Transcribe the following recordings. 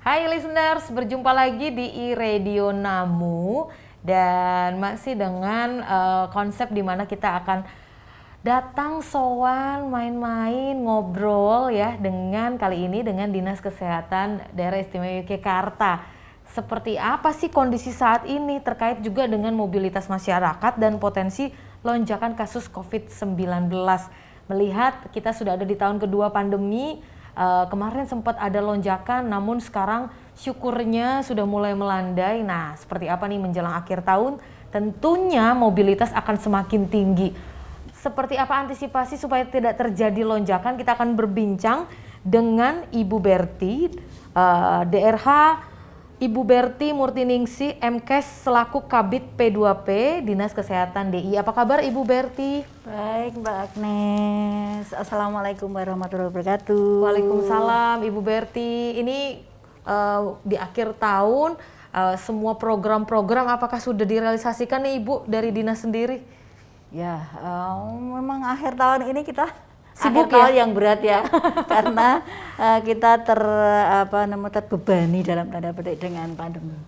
Hai listeners, berjumpa lagi di iRadio Namu dan masih dengan konsep di mana kita akan datang sowan, main-main, ngobrol ya dengan kali ini dengan Dinas Kesehatan Daerah Istimewa Yogyakarta. Seperti apa sih kondisi saat ini terkait juga dengan mobilitas masyarakat dan potensi lonjakan kasus COVID-19. Melihat kita sudah ada di tahun kedua pandemi, kemarin sempat ada lonjakan, namun sekarang syukurnya sudah mulai melandai. Nah, seperti apa nih menjelang akhir tahun? Tentunya mobilitas akan semakin tinggi. Seperti apa antisipasi supaya tidak terjadi lonjakan? Kita akan berbincang dengan Ibu Berti, DRH Ibu Berti Murtiningsih, MKes selaku Kabid P2P Dinas Kesehatan DI. Apa kabar Ibu Berti? Baik Mbak Agnes, Assalamualaikum warahmatullahi wabarakatuh. Waalaikumsalam Ibu Berti. Ini di akhir tahun semua program-program apakah sudah direalisasikan nih Ibu dari Dinas sendiri? Ya, memang akhir tahun ini kita sibuk akhir tahun yang berat ya, karena kita terbebani dalam tanda petik dengan pandemi.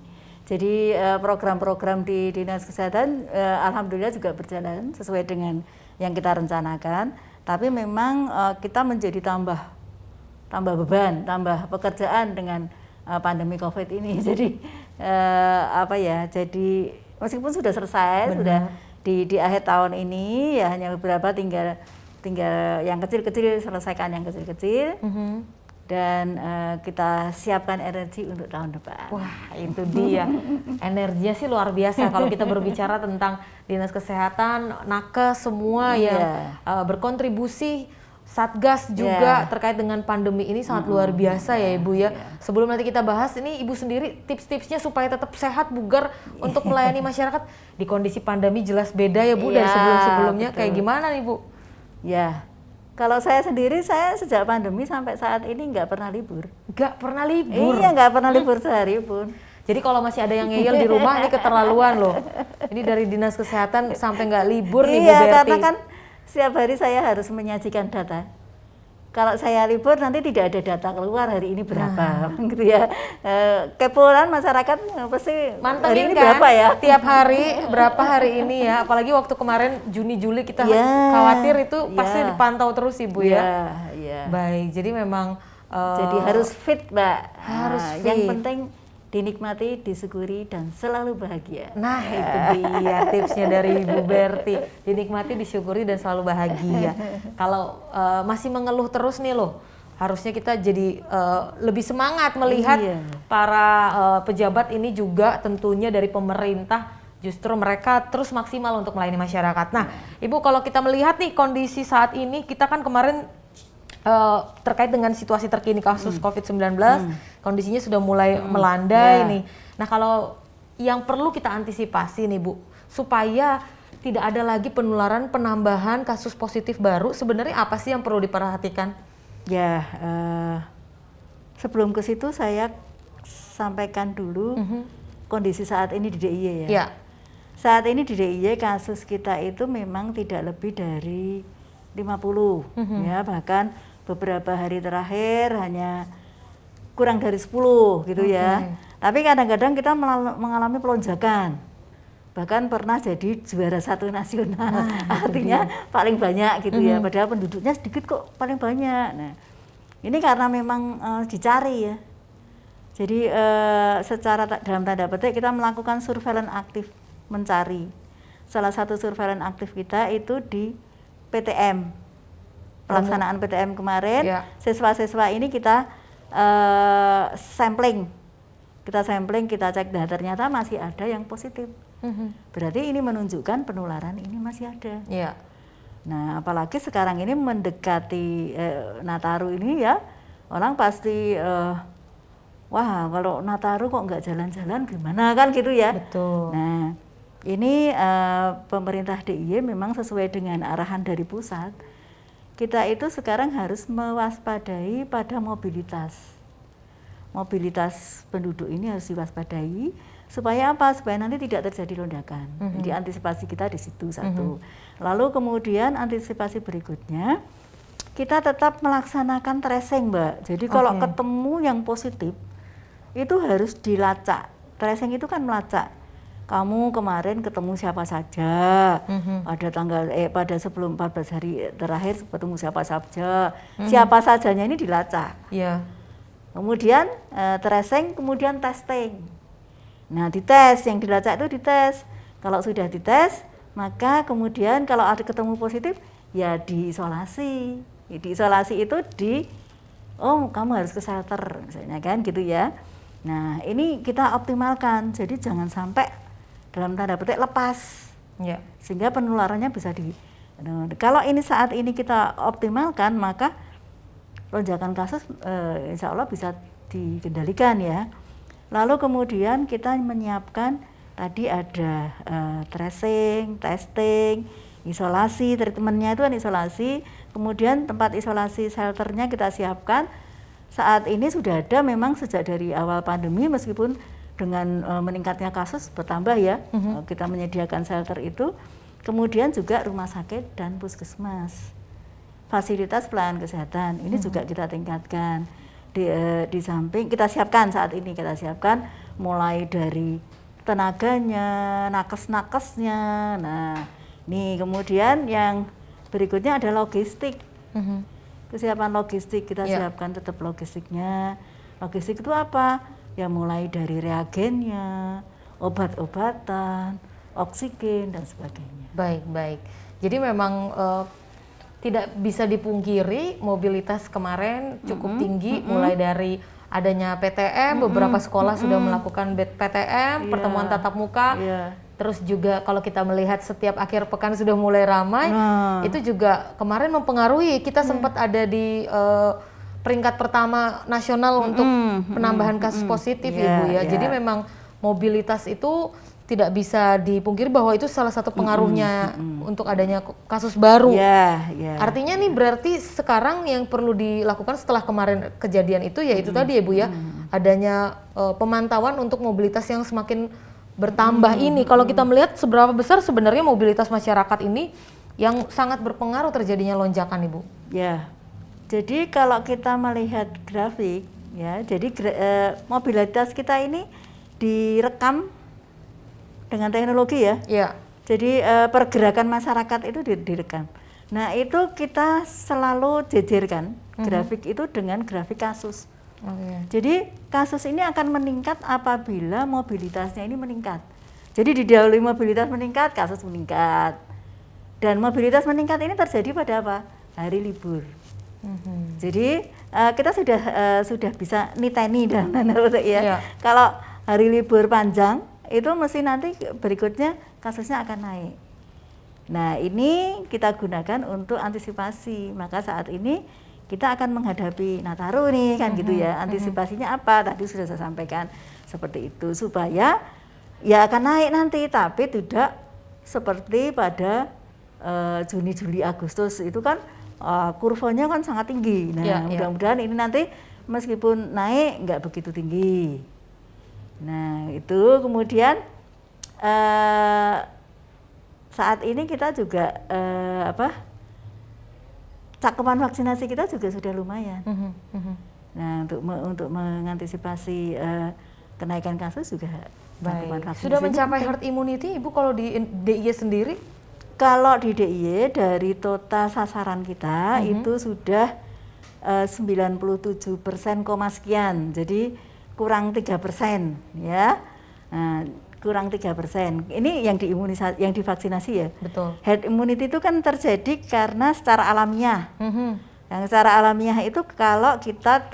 Jadi program-program di Dinas Kesehatan alhamdulillah juga berjalan sesuai dengan yang kita rencanakan. Tapi memang kita menjadi tambah beban, tambah pekerjaan dengan pandemi COVID ini. Jadi jadi meskipun sudah selesai, sudah di akhir tahun ini ya hanya beberapa tinggal yang kecil-kecil, selesaikan yang kecil-kecil. Dan kita siapkan energi untuk tahun depan. Wah, itu dia. Energinya sih luar biasa kalau kita berbicara tentang Dinas Kesehatan, nakes semua yang berkontribusi, Satgas juga terkait dengan pandemi ini sangat luar biasa ya Ibu ya. Sebelum nanti kita bahas, ini Ibu sendiri tips-tipsnya supaya tetap sehat, bugar untuk melayani masyarakat di kondisi pandemi jelas beda ya Bu dari sebelum-sebelumnya. Kayak gimana nih Bu? Ya, kalau saya sendiri, saya sejak pandemi sampai saat ini nggak pernah libur. Nggak pernah libur? Iya, nggak pernah libur sehari pun. Jadi kalau masih ada yang ngeyel di rumah, ini keterlaluan loh. Ini dari Dinas Kesehatan sampai nggak libur nih Bu Berti. Iya, karena kan setiap hari saya harus menyajikan data. Kalau saya libur nanti tidak ada data keluar hari ini berapa, gitu ya. Kepolan masyarakat pasti mantengin hari ini kan? Berapa ya? Tiap hari berapa hari ini ya? Apalagi waktu kemarin Juni Juli kita khawatir itu pasti dipantau terus Ibu ya. Baik, jadi memang jadi harus fit Mbak. Harus fit. Yang penting dinikmati, disyukuri, dan selalu bahagia. Nah itu dia tipsnya dari Ibu Berti, dinikmati, disyukuri, dan selalu bahagia. Kalau masih mengeluh terus nih loh, harusnya kita jadi lebih semangat melihat para pejabat ini juga tentunya dari pemerintah, justru mereka terus maksimal untuk melayani masyarakat. Nah Ibu, kalau kita melihat nih kondisi saat ini, kita kan kemarin terkait dengan situasi terkini kasus COVID-19, kondisinya sudah mulai melandai nih. Nah kalau yang perlu kita antisipasi nih Bu, supaya tidak ada lagi penularan, penambahan kasus positif baru, sebenarnya apa sih yang perlu diperhatikan? Ya, sebelum ke situ saya sampaikan dulu kondisi saat ini di DIY ya. Saat ini di DIY kasus kita itu memang tidak lebih dari 50 ya, bahkan beberapa hari terakhir hanya kurang dari 10 gitu ya. Tapi kadang-kadang kita mengalami pelonjakan. Bahkan pernah jadi juara 1 nasional. Artinya paling banyak gitu ya. Padahal penduduknya sedikit kok paling banyak. Nah, ini karena memang dicari ya. Jadi secara dalam tanda petik kita melakukan surveillance aktif mencari. Salah satu surveillance aktif kita itu di PTM. Pelaksanaan PTM kemarin, siswa-siswa ini kita sampling. Kita sampling, kita cek, ternyata masih ada yang positif. Berarti ini menunjukkan penularan ini masih ada. Nah, apalagi sekarang ini mendekati Nataru ini ya, orang pasti wah kalau Nataru kok nggak jalan-jalan gimana kan gitu ya. Betul. Nah, ini pemerintah DIY memang sesuai dengan arahan dari pusat. Kita itu sekarang harus mewaspadai pada mobilitas. Mobilitas penduduk ini harus diwaspadai supaya apa? Supaya nanti tidak terjadi lonjakan. Jadi antisipasi kita di situ satu. Lalu kemudian antisipasi berikutnya kita tetap melaksanakan tracing, Mbak. Jadi kalau ketemu yang positif itu harus dilacak. Tracing itu kan melacak. Kamu kemarin ketemu siapa saja, pada sebelum 14 hari terakhir ketemu siapa saja, siapa sajanya ini dilacak. Yeah. Kemudian tracing, kemudian testing. Nah, dites, yang dilacak itu dites. Kalau sudah dites, maka kemudian kalau ada ketemu positif, ya diisolasi. Diisolasi itu kamu harus ke shelter, misalnya kan gitu ya. Nah, ini kita optimalkan, jadi jangan sampai dalam tanda petik lepas, sehingga penularannya bisa kalau ini saat ini kita optimalkan, maka lonjakan kasus insya Allah bisa dikendalikan ya. Lalu kemudian kita menyiapkan tadi ada tracing, testing, isolasi, treatmentnya itu kan isolasi, kemudian tempat isolasi shelternya kita siapkan. Saat ini sudah ada memang sejak dari awal pandemi, meskipun dengan meningkatnya kasus bertambah ya, kita menyediakan shelter itu, kemudian juga rumah sakit dan puskesmas, fasilitas pelayanan kesehatan ini juga kita tingkatkan. Di samping kita siapkan saat ini, kita siapkan mulai dari tenaganya, nakes-nakesnya. Nah, nih kemudian yang berikutnya ada logistik. Kesiapan logistik kita siapkan tetap logistiknya. Logistik itu apa? Ya mulai dari reagennya, obat-obatan, oksigen dan sebagainya. Baik. Jadi memang tidak bisa dipungkiri mobilitas kemarin cukup tinggi, mulai dari adanya PTM, beberapa sekolah sudah melakukan PTM, pertemuan tatap muka. Terus juga kalau kita melihat setiap akhir pekan sudah mulai ramai, itu juga kemarin mempengaruhi. Kita sempat ada di peringkat pertama nasional untuk penambahan kasus positif, Ibu ya. Jadi memang mobilitas itu tidak bisa dipungkiri bahwa itu salah satu pengaruhnya untuk adanya kasus baru. Artinya nih berarti sekarang yang perlu dilakukan setelah kemarin kejadian itu ya itu tadi ya Bu ya, adanya pemantauan untuk mobilitas yang semakin bertambah ini. Kalau kita melihat seberapa besar sebenarnya mobilitas masyarakat ini yang sangat berpengaruh terjadinya lonjakan, Ibu. Ya. Jadi kalau kita melihat grafik ya, jadi mobilitas kita ini direkam dengan teknologi ya. Jadi pergerakan masyarakat itu direkam. Nah, itu kita selalu jejerkan grafik itu dengan grafik kasus. Jadi kasus ini akan meningkat apabila mobilitasnya ini meningkat. Jadi didahului mobilitas meningkat, kasus meningkat. Dan mobilitas meningkat ini terjadi pada apa? Hari libur. Jadi kita sudah bisa niteni dalam tanda petik ya. Kalau hari libur panjang itu mesti nanti berikutnya kasusnya akan naik. Nah, ini kita gunakan untuk antisipasi. Maka saat ini kita akan menghadapi Nataru nih kan gitu ya. Antisipasinya apa? Tadi sudah saya sampaikan seperti itu, supaya ya akan naik nanti, tapi tidak seperti pada Juni, Juli, Agustus itu kan kurvanya kan sangat tinggi. Nah, mudah-mudahan ini nanti meskipun naik nggak begitu tinggi. Nah, itu kemudian saat ini kita juga cakupan vaksinasi kita juga sudah lumayan. Nah, untuk mengantisipasi kenaikan kasus juga cakupan vaksinasi. Sudah mencapai herd immunity, Ibu, kalau di DIY sendiri? Kalau di DIY dari total sasaran kita itu sudah 97% koma sekian, jadi kurang 3% ya. Nah, kurang 3%. Ini yang yang divaksinasi ya. Betul. Herd immunity itu kan terjadi karena secara alamiah. Yang secara alamiah itu kalau kita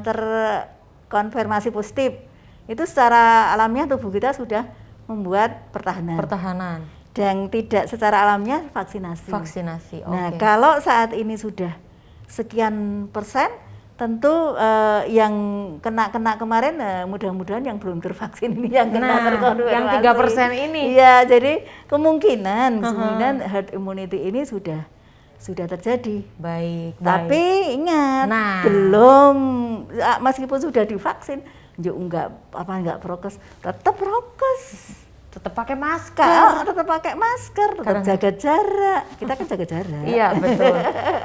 terkonfirmasi positif, itu secara alamiah tubuh kita sudah membuat pertahanan. Dan tidak secara alamiah vaksinasi. Nah, kalau saat ini sudah sekian persen, tentu yang kena kemarin mudah-mudahan yang belum tervaksin ini yang kena terkonfirmasi. Yang 3% ini. Iya, jadi kemungkinan herd immunity ini sudah terjadi. Baik. Tapi ingat, belum, meskipun sudah divaksin, enggak prokes, tetap prokes. Tetap pakai masker. Tetap jaga jarak. Kita kan jaga jarak. Iya, betul.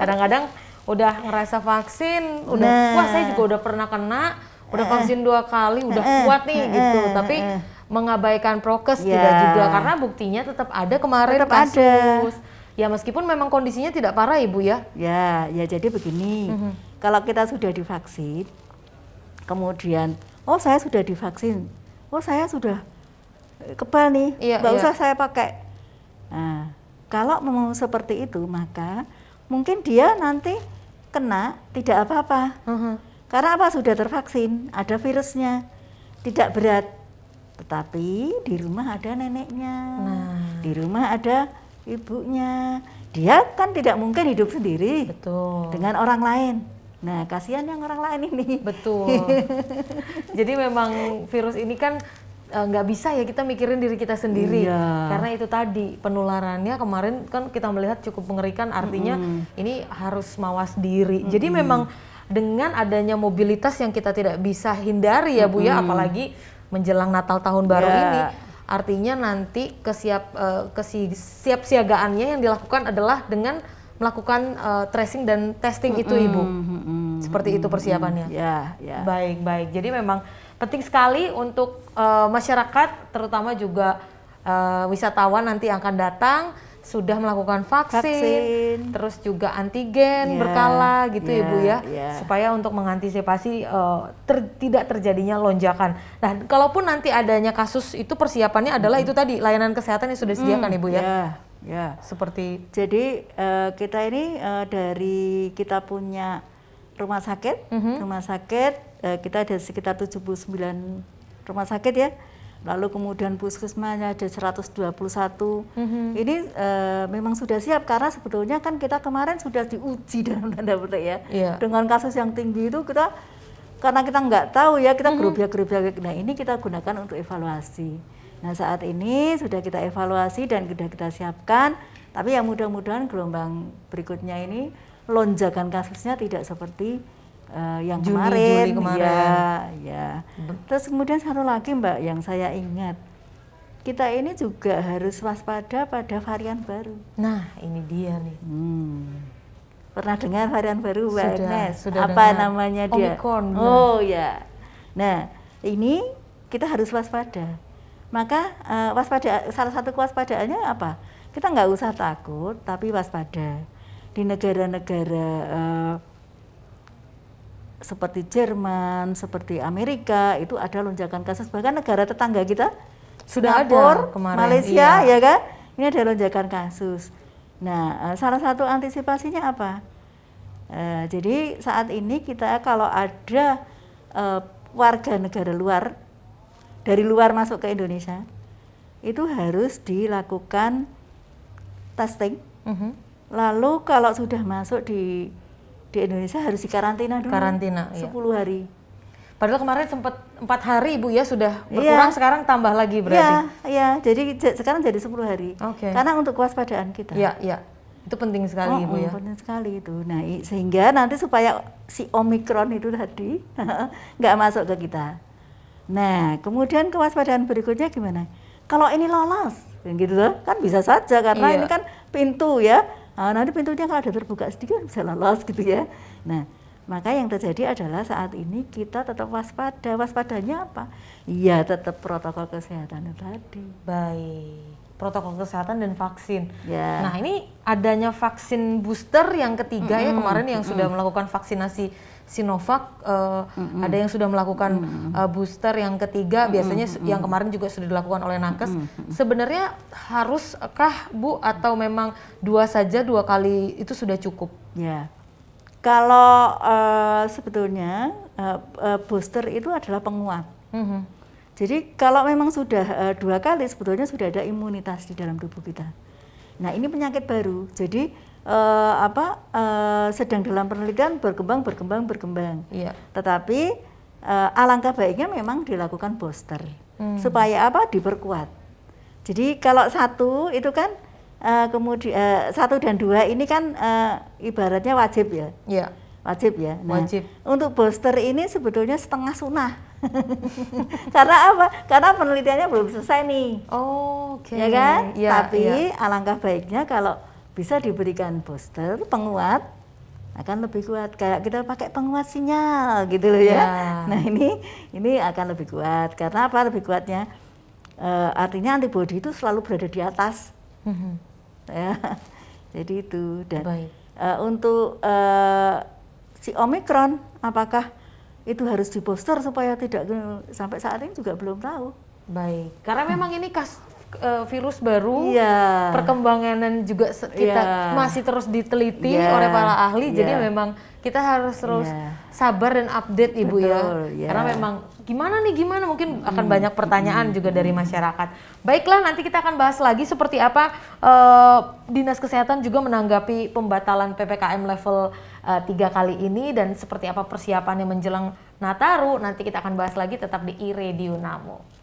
Kadang-kadang udah ngerasa vaksin, wah saya juga udah pernah kena, udah vaksin 2 kali, udah kuat nih gitu. Tapi mengabaikan prokes tidak juga, karena buktinya tetap ada kemarin tetap kasus. Ya meskipun memang kondisinya tidak parah Ibu ya. Ya jadi begini, kalau kita sudah divaksin, kemudian saya sudah divaksin, saya sudah kebal nih, nggak usah saya pakai. Nah, kalau memang seperti itu, maka mungkin dia nanti kena tidak apa-apa. Karena apa? Sudah tervaksin, ada virusnya, tidak berat. Tetapi di rumah ada neneknya, di rumah ada ibunya. Dia kan tidak mungkin hidup sendiri. Betul. Dengan orang lain. Nah, kasihan yang orang lain ini. Betul. Jadi memang virus ini kan nggak bisa ya kita mikirin diri kita sendiri. Karena itu tadi penularannya kemarin kan kita melihat cukup mengerikan, artinya ini harus mawas diri. Jadi memang dengan adanya mobilitas yang kita tidak bisa hindari ya Bu ya, apalagi menjelang Natal tahun baru ini, artinya nanti kesiapsiagaannya yang dilakukan adalah dengan melakukan tracing dan testing itu Ibu. Seperti itu persiapannya. Baik. Jadi memang penting sekali untuk masyarakat, terutama juga wisatawan nanti yang akan datang sudah melakukan vaksin. Terus juga antigen berkala gitu Ibu ya, supaya untuk mengantisipasi tidak terjadinya lonjakan. Nah, kalaupun nanti adanya kasus itu persiapannya adalah itu tadi layanan kesehatan yang sudah disediakan Ibu ya. Seperti jadi kita ini dari kita punya rumah sakit, kita ada sekitar 79 rumah sakit ya. Lalu kemudian puskesmasnya ada 121. Ini memang sudah siap, karena sebetulnya kan kita kemarin sudah diuji dalam tanda petik ya. Dengan kasus yang tinggi itu kita, karena kita nggak tahu ya, kita gerobiak-gerobiak. Nah, ini kita gunakan untuk evaluasi. Nah, saat ini sudah kita evaluasi dan sudah kita siapkan, tapi yang mudah-mudahan gelombang berikutnya ini lonjakan kasusnya tidak seperti yang Juli kemarin. Terus kemudian satu lagi Mbak yang saya ingat, kita ini juga harus waspada pada varian baru. Nah, ini dia nih. Pernah dengar varian baru Mbak Agnes? Sudah apa namanya dia? Omicron. Nah, ini kita harus waspada. Maka salah satu kewaspadaannya apa? Kita nggak usah takut, tapi waspada. Di negara-negara seperti Jerman, seperti Amerika, itu ada lonjakan kasus. Bahkan negara tetangga kita, sudah Singapura, ada kemarin, Malaysia, ya kan? Ini ada lonjakan kasus. Nah, salah satu antisipasinya apa? Jadi saat ini kita kalau ada warga negara luar, dari luar masuk ke Indonesia, itu harus dilakukan testing. Lalu kalau sudah masuk di Indonesia harus dikarantina dulu. 10 hari. Padahal kemarin sempat 4 hari Ibu ya, sudah berkurang, sekarang tambah lagi berarti. Jadi sekarang jadi 10 hari. Karena untuk kewaspadaan kita. Itu penting sekali Ibu ya. Penting sekali itu. Nah, sehingga nanti supaya si Omicron itu tadi nggak masuk ke kita. Nah, kemudian kewaspadaan berikutnya gimana? Kalau ini lolos, gitu kan bisa saja karena ini kan pintu ya. Nanti pintunya kalau ada terbuka sedikit bisa lolos gitu ya. Nah, maka yang terjadi adalah saat ini kita tetap waspada. Waspadanya apa? Iya, tetap protokol kesehatan itu tadi. Baik, protokol kesehatan dan vaksin. Nah, ini adanya vaksin booster yang ketiga ya kemarin yang sudah melakukan vaksinasi Sinovac, ada yang sudah melakukan booster yang ketiga, biasanya yang kemarin juga sudah dilakukan oleh Nakes. Sebenarnya haruskah Bu atau memang 2 kali itu sudah cukup? Kalau sebetulnya booster itu adalah penguat. Jadi kalau memang sudah 2 kali sebetulnya sudah ada imunitas di dalam tubuh kita. Nah, ini penyakit baru. Jadi sedang dalam penelitian berkembang. Tetapi alangkah baiknya memang dilakukan booster supaya diperkuat. Jadi kalau 1 itu kan kemudian 1 dan 2 ini kan ibaratnya wajib ya. Wajib ya. Nah, untuk booster ini sebetulnya setengah sunah. Karena apa? Karena penelitiannya belum selesai nih. Ya kan? Tapi alangkah baiknya kalau bisa diberikan booster penguat akan lebih kuat. Kayak kita pakai penguat sinyal gitu loh ya. Nah ini akan lebih kuat. Karena apa lebih kuatnya? Artinya antibodi itu selalu berada di atas. Ya, jadi itu. Dan untuk si Omikron, apakah itu harus di booster supaya tidak, sampai saat ini juga belum tahu. Baik, karena memang ini virus baru, perkembangan juga kita masih terus diteliti oleh para ahli, jadi memang kita harus terus sabar dan update Ibu. Betul, karena memang gimana mungkin akan banyak pertanyaan juga dari masyarakat. Baiklah, nanti kita akan bahas lagi seperti apa Dinas Kesehatan juga menanggapi pembatalan PPKM level 3 kali ini dan seperti apa persiapannya menjelang Nataru. Nanti kita akan bahas lagi, tetap di iRadio Namo.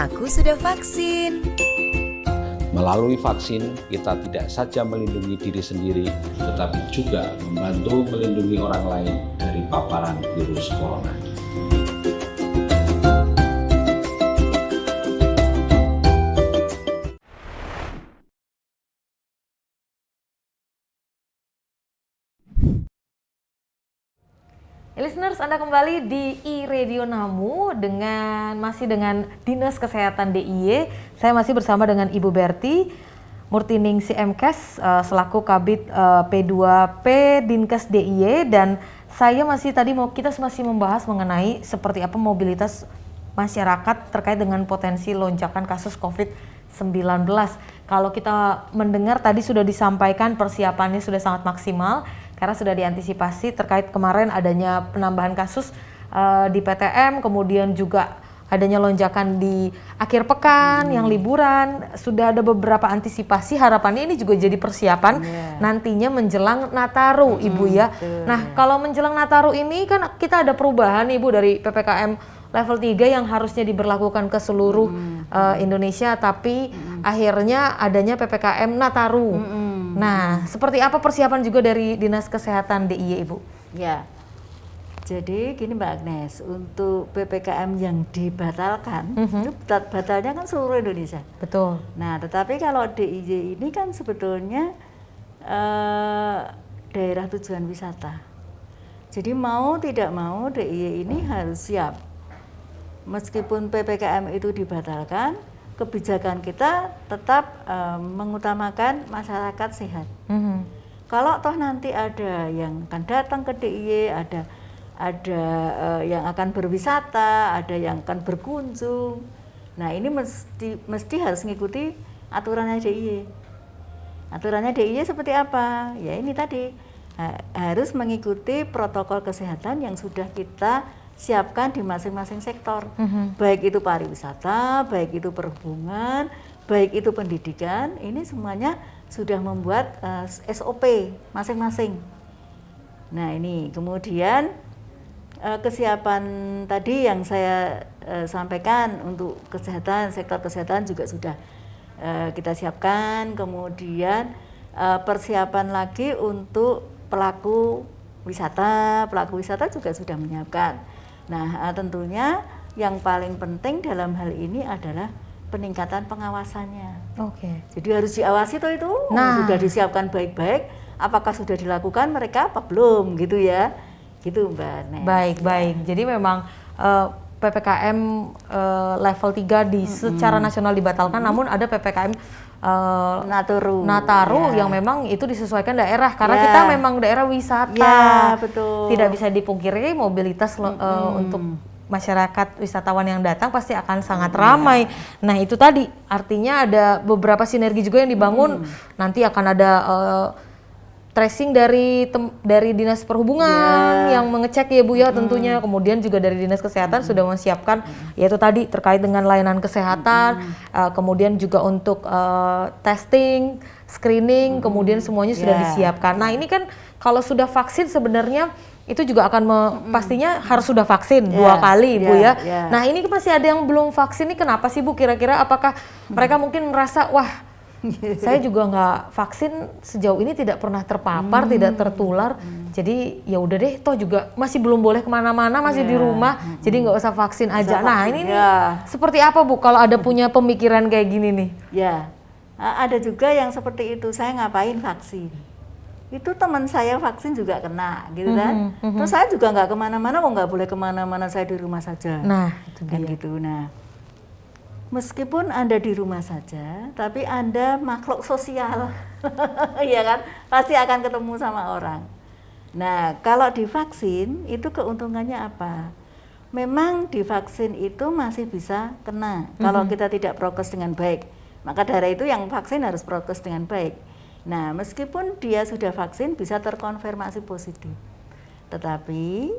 Aku sudah vaksin. Melalui vaksin, kita tidak saja melindungi diri sendiri, tetapi juga membantu melindungi orang lain dari paparan virus corona. Listeners, Anda kembali di iRadio Namo masih dengan Dinas Kesehatan DIY. Saya masih bersama dengan Ibu Berti Murtiningsih MKes selaku Kabid P2P Dinkes DIY, dan kita masih membahas mengenai seperti apa mobilitas masyarakat terkait dengan potensi lonjakan kasus COVID-19. Kalau kita mendengar tadi sudah disampaikan persiapannya sudah sangat maksimal karena sudah diantisipasi terkait kemarin adanya penambahan kasus di PTM, kemudian juga adanya lonjakan di akhir pekan yang liburan. Sudah ada beberapa antisipasi, harapannya ini juga jadi persiapan nantinya menjelang Nataru, Ibu ya. Nah, kalau menjelang Nataru ini kan kita ada perubahan Ibu dari PPKM level 3 yang harusnya diberlakukan ke seluruh Indonesia, tapi akhirnya adanya PPKM Nataru. Nah, seperti apa persiapan juga dari Dinas Kesehatan DIY, Ibu? Ya, jadi gini Mbak Agnes, untuk PPKM yang dibatalkan, itu batalnya kan seluruh Indonesia. Betul. Nah, tetapi kalau DIY ini kan sebetulnya daerah tujuan wisata. Jadi mau tidak mau DIY ini harus siap. Meskipun PPKM itu dibatalkan, kebijakan kita tetap mengutamakan masyarakat sehat. Kalau toh nanti ada yang akan datang ke DIY, ada yang akan berwisata, ada yang akan berkunjung. Nah ini mesti harus mengikuti aturannya DIY. Aturannya DIY seperti apa? Ya ini tadi harus mengikuti protokol kesehatan yang sudah kita siapkan di masing-masing sektor, baik itu pariwisata, baik itu perhubungan, baik itu pendidikan, ini semuanya sudah membuat SOP masing-masing. Nah ini kemudian kesiapan tadi yang saya sampaikan untuk kesehatan, sektor kesehatan juga sudah kita siapkan, kemudian persiapan lagi untuk pelaku wisata juga sudah menyiapkan. Nah, tentunya yang paling penting dalam hal ini adalah peningkatan pengawasannya. Oke. Jadi harus diawasi toh itu, sudah disiapkan baik-baik, apakah sudah dilakukan mereka apa belum gitu ya. Gitu Mbak Nes. Baik. Jadi memang PPKM level 3 secara nasional dibatalkan, namun ada PPKM Nataru yang memang itu disesuaikan daerah karena kita memang daerah wisata. Ya, betul. Tidak bisa dipungkiri mobilitas untuk masyarakat wisatawan yang datang pasti akan sangat ramai. Nah itu tadi artinya ada beberapa sinergi juga yang dibangun. Nanti akan ada tracing dari Dinas Perhubungan yang mengecek ya Bu ya tentunya. Kemudian juga dari Dinas Kesehatan sudah menyiapkan yaitu tadi terkait dengan layanan kesehatan. Kemudian juga untuk testing, screening, kemudian semuanya sudah disiapkan. Nah ini kan kalau sudah vaksin sebenarnya itu juga akan pastinya harus sudah vaksin 2 kali Bu ya. Nah ini masih ada yang belum vaksin, ini kenapa sih Bu kira-kira? Apakah mereka mungkin merasa wah saya juga nggak vaksin sejauh ini tidak pernah terpapar, tidak tertular. Jadi ya udah deh, toh juga masih belum boleh kemana-mana, masih di rumah, jadi nggak usah vaksin aja. Nah ini nih, seperti apa Bu kalau ada punya pemikiran kayak gini nih? Ya, ada juga yang seperti itu. Saya ngapain vaksin? Itu teman saya vaksin juga kena, gitu kan? Terus saya juga nggak kemana-mana, kok nggak boleh kemana-mana, saya di rumah saja. Nah, itu kan gitu. Nah. Meskipun Anda di rumah saja, tapi Anda makhluk sosial, ya kan? Pasti akan ketemu sama orang. Nah, kalau divaksin, itu keuntungannya apa? Memang divaksin itu masih bisa kena, kalau kita tidak prokes dengan baik. Maka dari itu yang vaksin harus prokes dengan baik. Nah, meskipun dia sudah vaksin, bisa terkonfirmasi positif. Tetapi,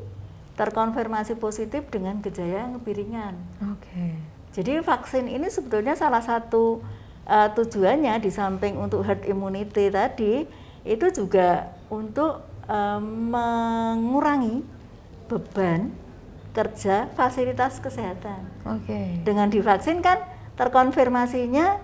terkonfirmasi positif dengan gejala yang lebih ringan. Jadi vaksin ini sebetulnya salah satu tujuannya di samping untuk herd immunity tadi itu juga untuk mengurangi beban kerja fasilitas kesehatan. Dengan divaksin kan terkonfirmasinya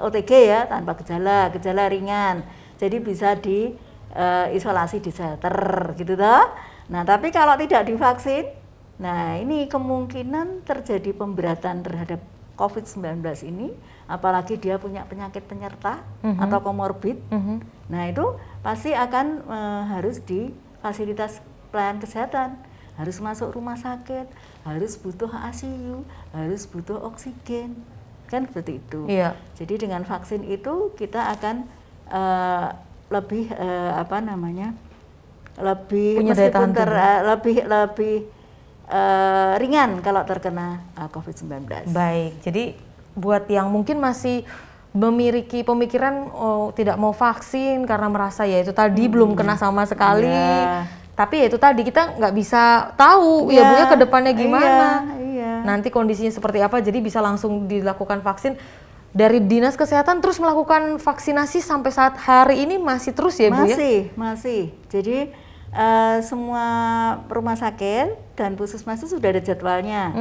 OTG ya tanpa gejala, gejala ringan. Jadi bisa diisolasi di shelter gitu toh. Nah, tapi kalau tidak divaksin, nah ini kemungkinan terjadi pemberatan terhadap COVID-19 ini, apalagi dia punya penyakit penyerta atau komorbid. Nah itu pasti akan harus di fasilitas pelayanan kesehatan, harus masuk rumah sakit, harus butuh ICU, harus butuh oksigen, kan seperti itu. Jadi dengan vaksin itu kita akan lebih lebih punya daya tahan lebih ringan kalau terkena COVID-19. Baik, jadi buat yang mungkin masih memiliki pemikiran tidak mau vaksin karena merasa ya itu tadi belum kena sama sekali, tapi ya itu tadi kita nggak bisa tahu ya Bu ya ke depannya gimana, nanti kondisinya seperti apa, jadi bisa langsung dilakukan vaksin. Dari Dinas Kesehatan terus melakukan vaksinasi sampai saat hari ini masih terus ya Bu ya? Masih. Jadi semua rumah sakit dan puskesmas itu sudah ada jadwalnya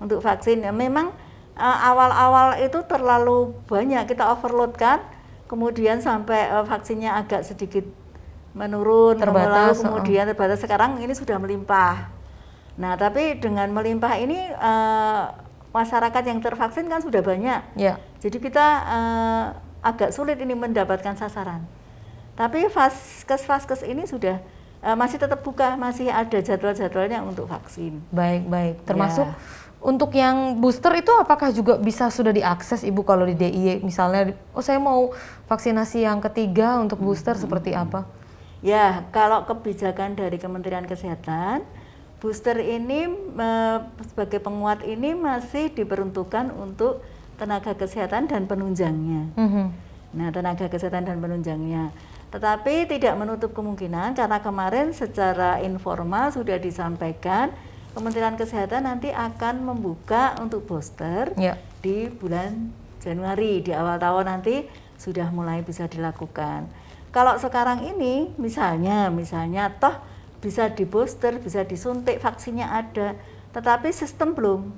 untuk vaksin. Ya, memang awal-awal itu terlalu banyak kita overload kan, kemudian sampai vaksinnya agak sedikit menurun, terbatas, kemudian terbatas. Sekarang ini sudah melimpah. Nah, tapi dengan melimpah ini masyarakat yang tervaksin kan sudah banyak. Jadi kita agak sulit ini mendapatkan sasaran. Tapi vaskes ini sudah masih tetap buka, masih ada jadwal-jadwalnya untuk vaksin. Baik. Termasuk untuk yang booster itu apakah juga bisa sudah diakses Ibu kalau di DIY misalnya, saya mau vaksinasi yang ketiga untuk booster seperti apa? Ya, kalau kebijakan dari Kementerian Kesehatan, booster ini sebagai penguat ini masih diperuntukkan untuk tenaga kesehatan dan penunjangnya. Nah, tenaga kesehatan dan penunjangnya. Tetapi tidak menutup kemungkinan karena kemarin secara informal sudah disampaikan Kementerian Kesehatan nanti akan membuka untuk booster di bulan Januari, di awal tahun nanti sudah mulai bisa dilakukan. Kalau sekarang ini misalnya toh bisa di booster, bisa disuntik, vaksinnya ada, tetapi sistem belum.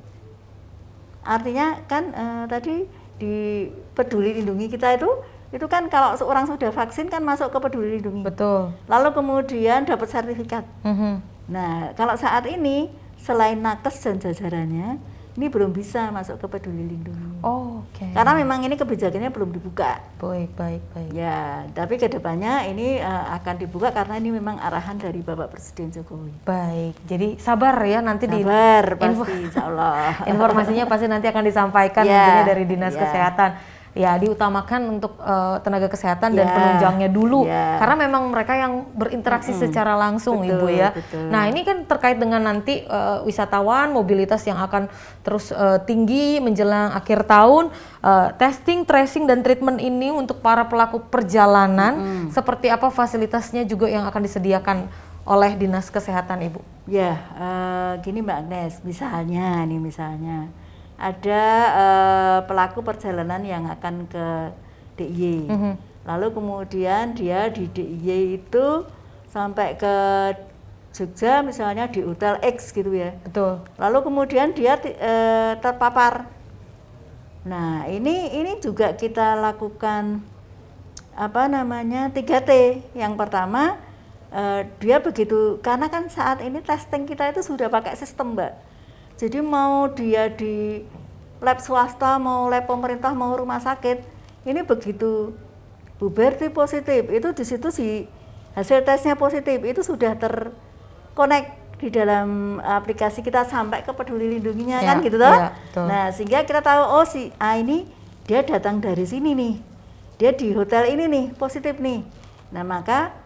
Artinya kan tadi di Peduli Lindungi kita itu kan kalau seorang sudah vaksin kan masuk ke Peduli Lindungi. Betul. Lalu kemudian dapat sertifikat. Nah, kalau saat ini selain nakes dan jajarannya, ini belum bisa masuk ke Peduli Lindungi. Karena memang ini kebijakannya belum dibuka. Baik. Ya, tapi kedepannya ini akan dibuka karena ini memang arahan dari Bapak Presiden Jokowi. Baik, jadi sabar ya nanti pasti insya Allah. Informasinya pasti nanti akan disampaikan tentunya dari Dinas Kesehatan. ya diutamakan untuk tenaga kesehatan dan penunjangnya dulu, karena memang mereka yang berinteraksi secara langsung, betul, Ibu ya. Betul. Nah ini kan terkait dengan nanti wisatawan, mobilitas yang akan terus tinggi menjelang akhir tahun, testing, tracing dan treatment ini untuk para pelaku perjalanan, seperti apa fasilitasnya juga yang akan disediakan oleh Dinas Kesehatan, Ibu? Ya, gini Mbak Agnes, misalnya ada pelaku perjalanan yang akan ke DIY, lalu kemudian dia di DIY itu sampai ke Jogja misalnya di hotel X gitu ya. Betul. Lalu kemudian dia terpapar. Nah ini juga kita lakukan 3T. Yang pertama dia begitu, karena kan saat ini testing kita itu sudah pakai sistem Mbak. Jadi mau dia di lab swasta, mau lab pemerintah, mau rumah sakit, ini begitu Bu Berti positif, itu di situ si hasil tesnya positif, itu sudah terkonek di dalam aplikasi kita sampai ke Peduli Lindunginya kan gitu toh. Nah sehingga kita tahu si A ini dia datang dari sini nih, dia di hotel ini nih positif nih. Nah maka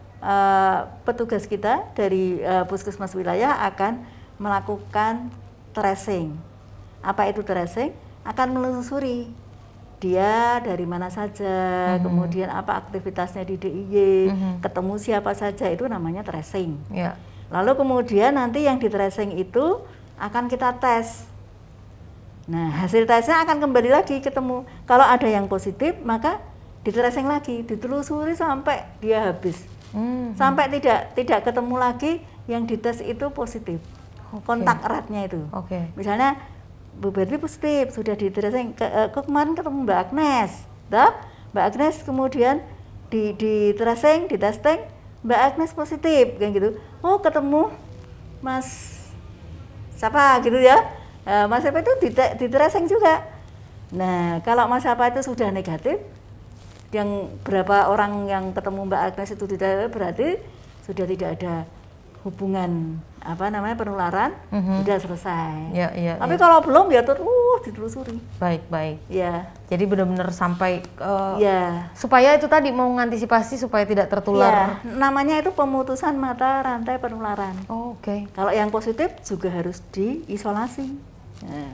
petugas kita dari puskesmas wilayah akan melakukan tracing. Apa itu tracing? Akan menelusuri dia dari mana saja, kemudian apa aktivitasnya di DIY, ketemu siapa saja, itu namanya tracing. Lalu kemudian nanti yang di tracing itu akan kita tes. Nah hasil tesnya akan kembali lagi ketemu. Kalau ada yang positif maka di tracing lagi, ditelusuri sampai dia habis, sampai tidak ketemu lagi yang dites itu positif. Kontak eratnya itu. Misalnya Bu Berti positif, sudah di tracing, kemarin ketemu Mbak Agnes, Mbak Agnes kemudian di tracing, di testing, Mbak Agnes positif, kayak gitu. Oh ketemu Mas siapa gitu ya, Mas siapa itu di tracing juga. Nah kalau Mas siapa itu sudah negatif, yang berapa orang yang ketemu Mbak Agnes itu tidak, berarti sudah tidak ada hubungan penularan, sudah selesai. Tapi kalau belum ya terus ditelusuri. Baik. Ya. Jadi benar-benar sampai supaya itu tadi mau mengantisipasi supaya tidak tertular. Namanya itu pemutusan mata rantai penularan. Kalau yang positif juga harus diisolasi.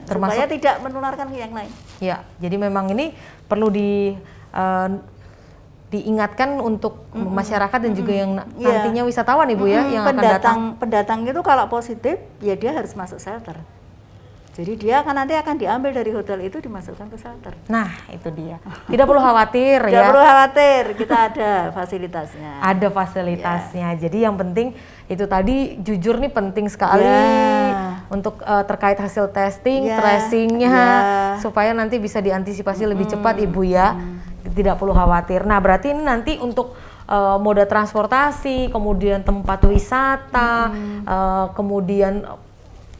Termasuk, supaya tidak menularkan ke yang lain. Ya, jadi memang ini perlu diingatkan untuk masyarakat dan juga yang nantinya wisatawan Ibu ya yang akan datang. Pendatang itu kalau positif ya dia harus masuk shelter. Jadi dia nanti akan diambil dari hotel itu dimasukkan ke shelter. Nah itu dia. Tidak perlu khawatir ya. Tidak perlu khawatir, kita ada fasilitasnya. Ada fasilitasnya. Jadi yang penting itu tadi jujur nih penting sekali untuk terkait hasil testing, tracingnya supaya nanti bisa diantisipasi lebih cepat Ibu ya. Tidak perlu khawatir. Nah berarti ini nanti untuk moda transportasi, kemudian tempat wisata, kemudian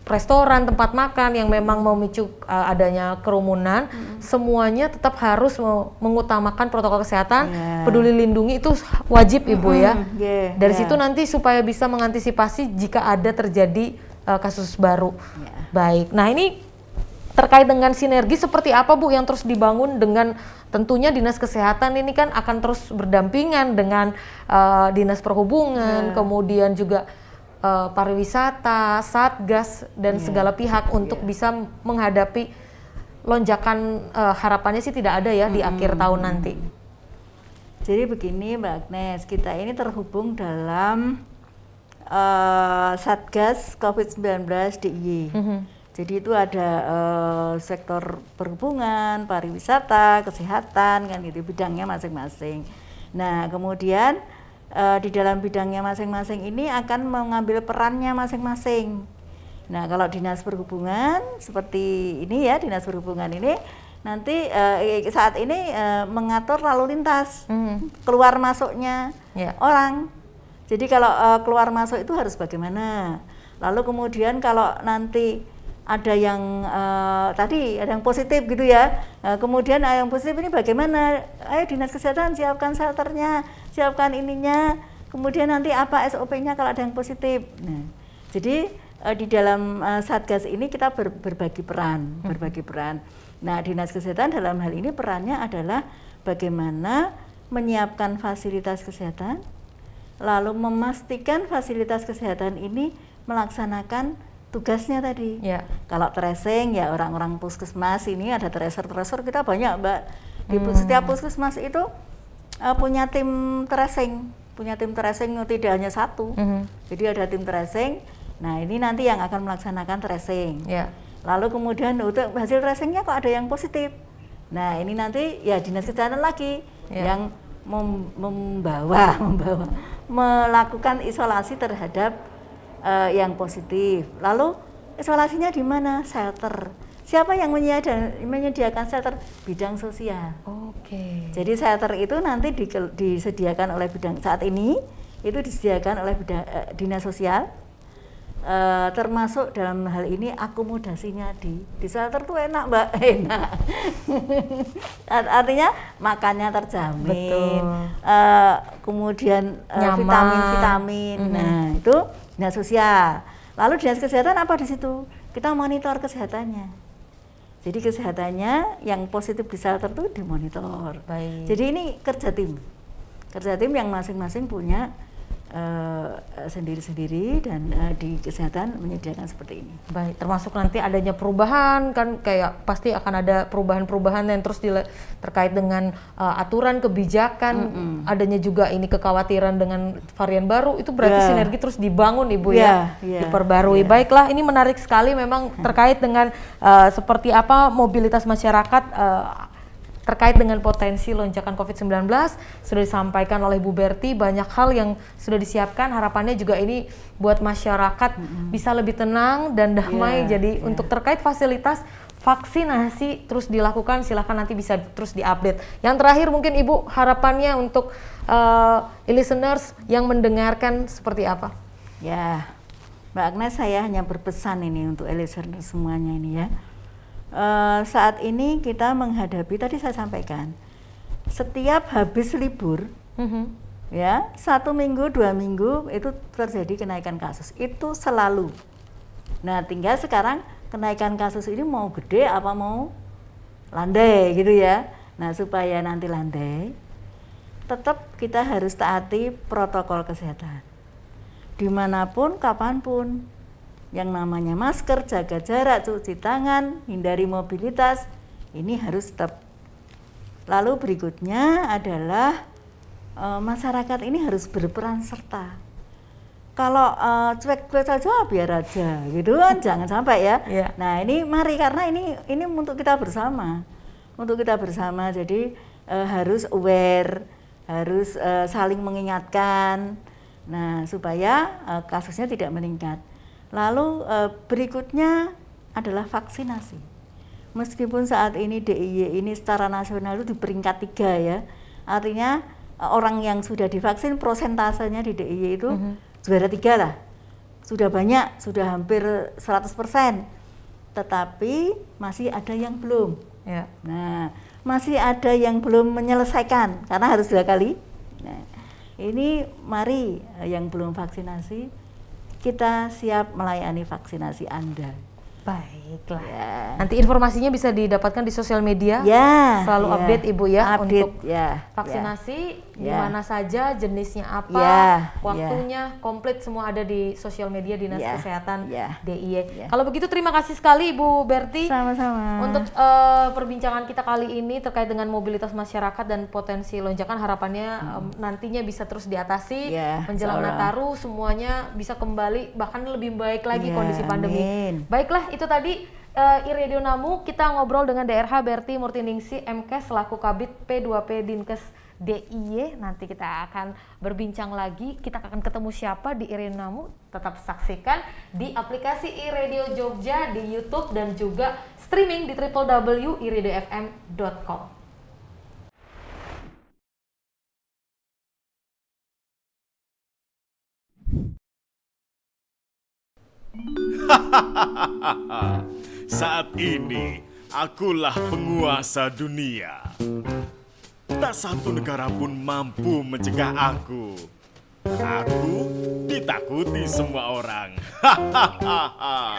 restoran, tempat makan yang memang memicu adanya kerumunan, semuanya tetap harus mengutamakan protokol kesehatan. Peduli Lindungi itu wajib Ibu ya. Dari situ nanti supaya bisa mengantisipasi jika ada terjadi kasus baru. Baik. Nah ini terkait dengan sinergi seperti apa Bu yang terus dibangun dengan tentunya Dinas Kesehatan ini kan akan terus berdampingan dengan Dinas Perhubungan, kemudian juga pariwisata, Satgas dan segala pihak untuk bisa menghadapi lonjakan, harapannya sih tidak ada ya di akhir tahun nanti. Jadi begini Mbak Agnes, kita ini terhubung dalam Satgas COVID-19 DIY. Jadi itu ada sektor perhubungan, pariwisata, kesehatan kan gitu, bidangnya masing-masing. Nah kemudian di dalam bidangnya masing-masing ini akan mengambil perannya masing-masing. Nah kalau Dinas Perhubungan seperti ini ya, Dinas Perhubungan ini nanti saat ini mengatur lalu lintas, keluar masuknya orang. Jadi kalau keluar masuk itu harus bagaimana. Lalu kemudian kalau nanti ada yang tadi ada yang positif gitu ya, kemudian yang positif ini bagaimana? Ayo Dinas Kesehatan siapkan shelternya, siapkan ininya, kemudian nanti apa SOP-nya kalau ada yang positif. Nah, jadi di dalam Satgas ini kita berbagi peran. Nah, Dinas Kesehatan dalam hal ini perannya adalah bagaimana menyiapkan fasilitas kesehatan, lalu memastikan fasilitas kesehatan ini melaksanakan tugasnya tadi. Ya. Kalau tracing ya orang-orang puskesmas ini ada tracer kita banyak, Mbak. Di setiap puskesmas itu punya tim tracing tidak hanya satu. Jadi ada tim tracing. Nah, ini nanti yang akan melaksanakan tracing. Ya. Lalu kemudian untuk hasil tracingnya kok ada yang positif. Nah, ini nanti ya Dinas Kesehatan lagi yang melakukan isolasi terhadap yang positif. Lalu isolasinya di mana? Shelter. Siapa yang menyediakan shelter? Bidang sosial. Oke. Jadi shelter itu nanti disediakan oleh bidang, saat ini itu disediakan oleh Dinas Sosial, termasuk dalam hal ini akomodasinya di shelter tuh enak, Mbak, enak. Artinya makannya terjamin, kemudian vitamin. Nah, itu Dinas Sosial. Lalu Dinas Kesehatan apa di situ? Kita monitor kesehatannya. Jadi kesehatannya yang positif di shelter itu dimonitor. Baik. Jadi ini kerja tim yang masing-masing punya sendiri-sendiri dan di kesehatan menyediakan seperti ini. Baik, termasuk nanti adanya perubahan kan, kayak pasti akan ada perubahan-perubahan yang terus terkait dengan aturan kebijakan, adanya juga ini kekhawatiran dengan varian baru, itu berarti sinergi terus dibangun Ibu diperbarui. Baiklah, ini menarik sekali memang terkait dengan seperti apa mobilitas masyarakat terkait dengan potensi lonjakan COVID-19. Sudah disampaikan oleh Bu Berti, banyak hal yang sudah disiapkan, harapannya juga ini buat masyarakat bisa lebih tenang dan damai. Jadi untuk terkait fasilitas vaksinasi terus dilakukan, silahkan nanti bisa terus diupdate. Yang terakhir mungkin Ibu, harapannya untuk listeners yang mendengarkan seperti apa? Ya, Mbak Agnes, saya hanya berpesan ini untuk listeners semuanya ini ya. Saat ini kita menghadapi, tadi saya sampaikan, setiap habis libur, ya 1 minggu, 2 minggu itu terjadi kenaikan kasus, itu selalu. Nah, tinggal sekarang kenaikan kasus ini mau gede apa mau landai gitu ya. Nah, supaya nanti landai, tetap kita harus taati protokol kesehatan. Dimanapun, kapanpun. Yang namanya masker, jaga jarak, cuci tangan, hindari mobilitas, ini harus tetap. Lalu berikutnya adalah masyarakat ini harus berperan serta. Kalau cuek-cuek saja biar aja, gitu kan, jangan sampai ya. Nah, ini mari, karena ini untuk kita bersama, jadi harus aware, harus saling mengingatkan, nah supaya kasusnya tidak meningkat. Lalu berikutnya adalah vaksinasi. Meskipun saat ini DIY ini secara nasional itu di peringkat 3 ya, artinya orang yang sudah divaksin prosentasenya di DIY itu juara 3 lah. Sudah banyak, sudah hampir 100%. Tetapi masih ada yang belum. Ya. Nah, masih ada yang belum menyelesaikan karena harus 2 kali. Nah, ini mari yang belum vaksinasi, kita siap melayani vaksinasi Anda. Baiklah. Ya. Nanti informasinya bisa didapatkan di sosial media. Ya. Selalu update Ibu ya, update, untuk vaksinasi di mana saja, jenisnya apa, waktunya, komplit semua ada di sosial media Dinas Kesehatan DIY. Kalau begitu terima kasih sekali Ibu Berti. Sama-sama. Untuk perbincangan kita kali ini terkait dengan mobilitas masyarakat dan potensi lonjakan, harapannya nantinya bisa terus diatasi menjelang Nataru, semuanya bisa kembali bahkan lebih baik lagi kondisi pandemi. Baiklah, itu tadi iRadio Namu, kita ngobrol dengan DRH Berti Murtiningsih MK selaku Kabid P2P Dinkes DIY. Nanti kita akan berbincang lagi, kita akan ketemu siapa di iRadio Namu. Tetap saksikan di aplikasi iRadio Jogja, di YouTube dan juga streaming di www.iradiofm.com. Saat ini, akulah penguasa dunia. Tak satu negara pun mampu mencegah aku. Aku ditakuti semua orang. Hahaha.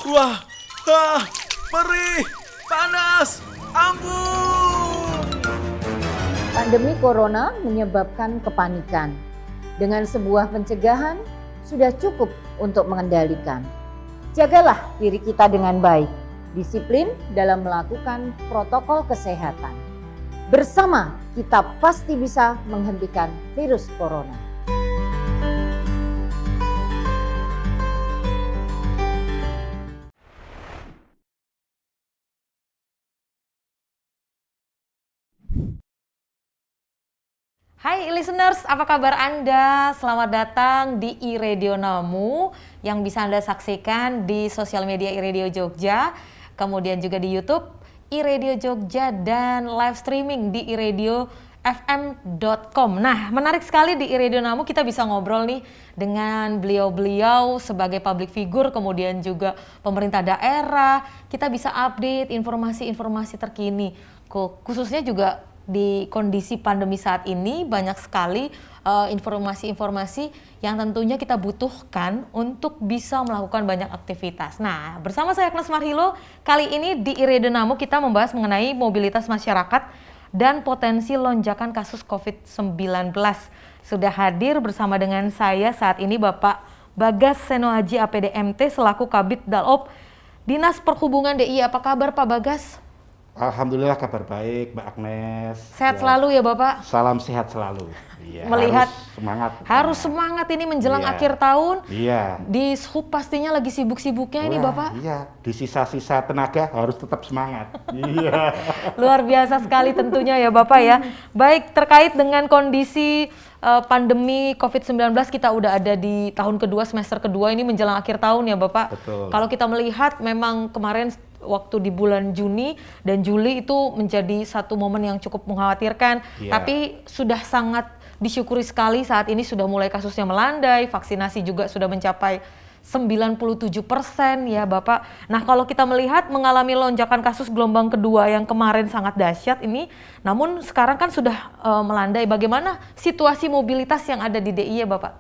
Wah, perih, panas, ampun. Pandemi corona menyebabkan kepanikan. Dengan sebuah pencegahan, sudah cukup untuk mengendalikan. Jagalah diri kita dengan baik, disiplin dalam melakukan protokol kesehatan. Bersama kita pasti bisa menghentikan virus corona. Hai listeners, apa kabar Anda? Selamat datang di iRadio Namu yang bisa Anda saksikan di sosial media iRadio Jogja, kemudian juga di YouTube iRadio Jogja dan live streaming di iradiofm.com. Nah, menarik sekali di iRadio Namu kita bisa ngobrol nih dengan beliau-beliau sebagai public figure, kemudian juga pemerintah daerah. Kita bisa update informasi-informasi terkini, khususnya juga di kondisi pandemi saat ini banyak sekali informasi-informasi yang tentunya kita butuhkan untuk bisa melakukan banyak aktivitas. Nah, bersama saya Agnes Marhilo, kali ini di iRadio Namu kita membahas mengenai mobilitas masyarakat dan potensi lonjakan kasus COVID-19. Sudah hadir bersama dengan saya saat ini Bapak Bagas Senoaji APD-MT selaku Kabid Dalop Dinas Perhubungan DIY. Apa kabar Pak Bagas? Alhamdulillah kabar baik, Mbak Agnes. Sehat selalu ya Bapak? Salam sehat selalu. Ya, Melihat harus semangat ini menjelang akhir tahun. Iya. Di Sub pastinya lagi sibuk-sibuknya ini Bapak. Iya, di sisa-sisa tenaga harus tetap semangat. Iya. Luar biasa sekali tentunya ya Bapak ya. Baik, terkait dengan kondisi pandemi COVID-19, kita udah ada di tahun kedua, semester kedua ini menjelang akhir tahun ya Bapak. Betul. Kalau kita melihat memang kemarin waktu di bulan Juni dan Juli itu menjadi satu momen yang cukup mengkhawatirkan, tapi sudah sangat disyukuri sekali saat ini sudah mulai kasusnya melandai, vaksinasi juga sudah mencapai 97% ya Bapak. Nah, kalau kita melihat mengalami lonjakan kasus gelombang kedua yang kemarin sangat dahsyat ini, namun sekarang kan sudah melandai. Bagaimana situasi mobilitas yang ada di DIY Bapak?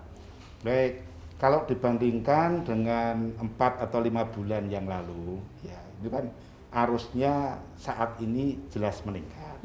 Baik, kalau dibandingkan dengan 4 atau 5 bulan yang lalu, ya itu kan arusnya saat ini jelas meningkat.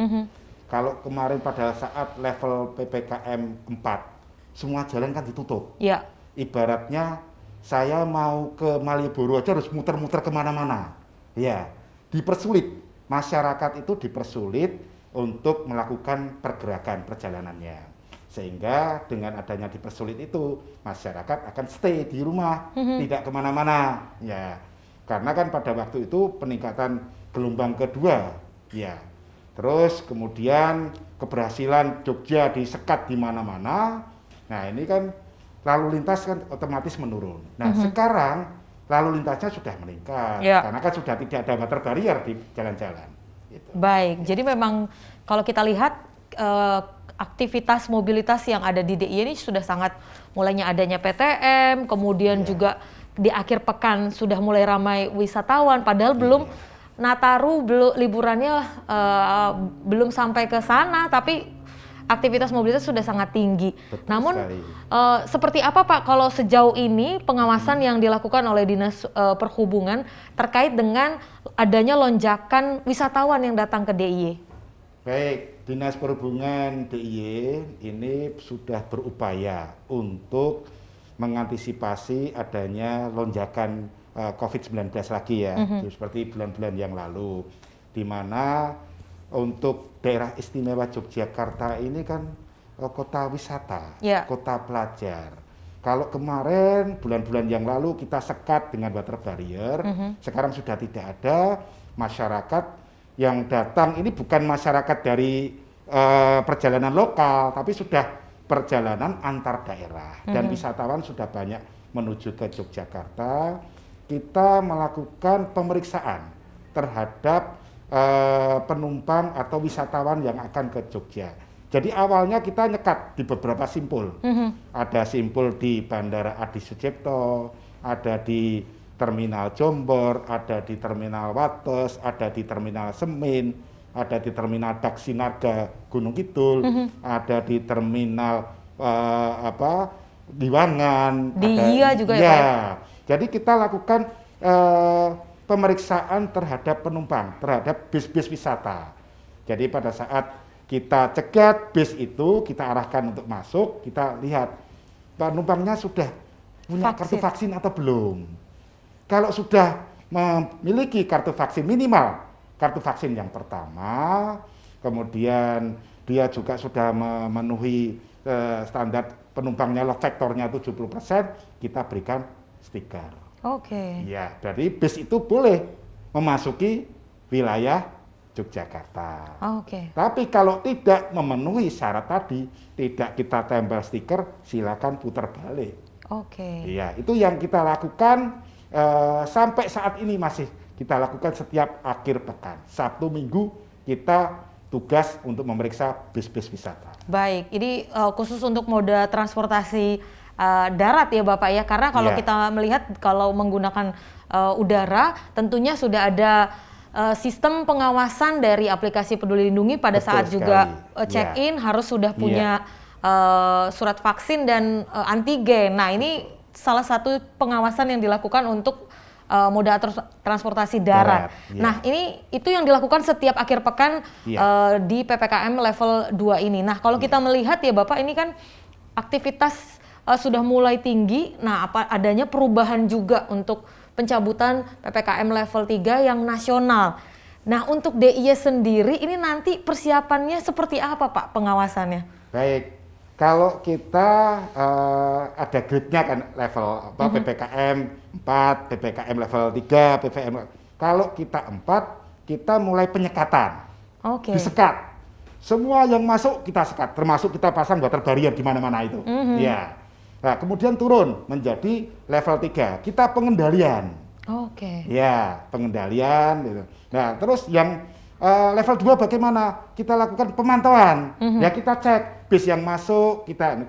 Kalau kemarin pada saat level PPKM 4, semua jalan kan ditutup. Ya. Ibaratnya saya mau ke Malioboro aja harus muter-muter kemana-mana. Ya, dipersulit. Masyarakat itu dipersulit untuk melakukan pergerakan perjalanannya. Sehingga dengan adanya dipersulit itu, masyarakat akan stay di rumah, tidak kemana-mana. Ya, karena kan pada waktu itu peningkatan gelombang kedua. Ya, terus kemudian keberhasilan Jogja disekat di mana-mana. Nah, ini kan lalu lintas kan otomatis menurun. Nah, sekarang lalu lintasnya sudah meningkat, karena kan sudah tidak ada water barrier di jalan-jalan. Gitu. Baik, jadi memang kalau kita lihat aktivitas mobilitas yang ada di DIY ini sudah sangat mulainya adanya PTM, kemudian juga di akhir pekan sudah mulai ramai wisatawan, padahal belum Nataru, liburannya belum sampai ke sana, tapi aktivitas mobilitas sudah sangat tinggi. Betul. Namun seperti apa Pak kalau sejauh ini pengawasan yang dilakukan oleh Dinas Perhubungan terkait dengan adanya lonjakan wisatawan yang datang ke DIY? Baik, Dinas Perhubungan DIY ini sudah berupaya untuk mengantisipasi adanya lonjakan COVID-19 lagi ya, seperti bulan-bulan yang lalu, di mana untuk daerah istimewa Yogyakarta ini kan kota wisata, kota pelajar. Kalau kemarin bulan-bulan yang lalu kita sekat dengan water barrier, sekarang sudah tidak ada. Masyarakat yang datang ini bukan masyarakat dari perjalanan lokal, tapi sudah perjalanan antar daerah, dan wisatawan sudah banyak menuju ke Yogyakarta. Kita melakukan pemeriksaan terhadap penumpang atau wisatawan yang akan ke Jogja. Jadi awalnya kita nyekat di beberapa simpul. Ada simpul di Bandara Adi Sucipto, ada di Terminal Jombor, ada di Terminal Wates, ada di Terminal Semin, ada di Terminal Daksinarga Gunung Kidul, ada di Terminal Liwangan. Di ada, Iya juga ya, ya. Pak? Jadi kita lakukan pemeriksaan terhadap penumpang, terhadap bis-bis wisata. Jadi pada saat kita cegat bis itu, kita arahkan untuk masuk, kita lihat penumpangnya sudah punya kartu vaksin atau belum. Kalau sudah memiliki kartu vaksin, minimal kartu vaksin yang pertama, kemudian dia juga sudah memenuhi standar penumpangnya load factornya 70%, kita berikan stiker. Oke. Ya, dari bis itu boleh memasuki wilayah Yogyakarta. Oke. Tapi kalau tidak memenuhi syarat tadi, tidak kita tempel stiker, silakan putar balik. Oke. Iya, itu yang kita lakukan sampai saat ini masih kita lakukan setiap akhir pekan. Sabtu Minggu kita tugas untuk memeriksa bis-bis wisata. Baik, ini khusus untuk moda transportasi darat ya Bapak ya, karena kalau kita melihat kalau menggunakan udara tentunya sudah ada sistem pengawasan dari aplikasi Peduli Lindungi pada Betul saat sekali. juga check-in harus sudah punya surat vaksin dan antigen. Nah ini salah satu pengawasan yang dilakukan untuk moda transportasi darat. Nah ini itu yang dilakukan setiap akhir pekan di PPKM level 2 ini. Nah kalau kita melihat ya Bapak, ini kan aktivitas sudah mulai tinggi. Nah adanya perubahan juga untuk pencabutan PPKM level 3 yang nasional. Nah, untuk DIY sendiri ini nanti persiapannya seperti apa Pak pengawasannya? Baik, kalau kita ada grade-nya kan level PPKM 4, PPKM level 3, PPKM. Kalau kita 4, kita mulai penyekatan. Oke. Disekat. Semua yang masuk kita sekat, termasuk kita pasang water barrier di mana-mana itu. Ya. Nah, kemudian turun menjadi level 3. Kita pengendalian. Oke. Ya, pengendalian gitu. Nah, terus yang level 2 bagaimana? Kita lakukan pemantauan. Ya, kita cek bis yang masuk, kita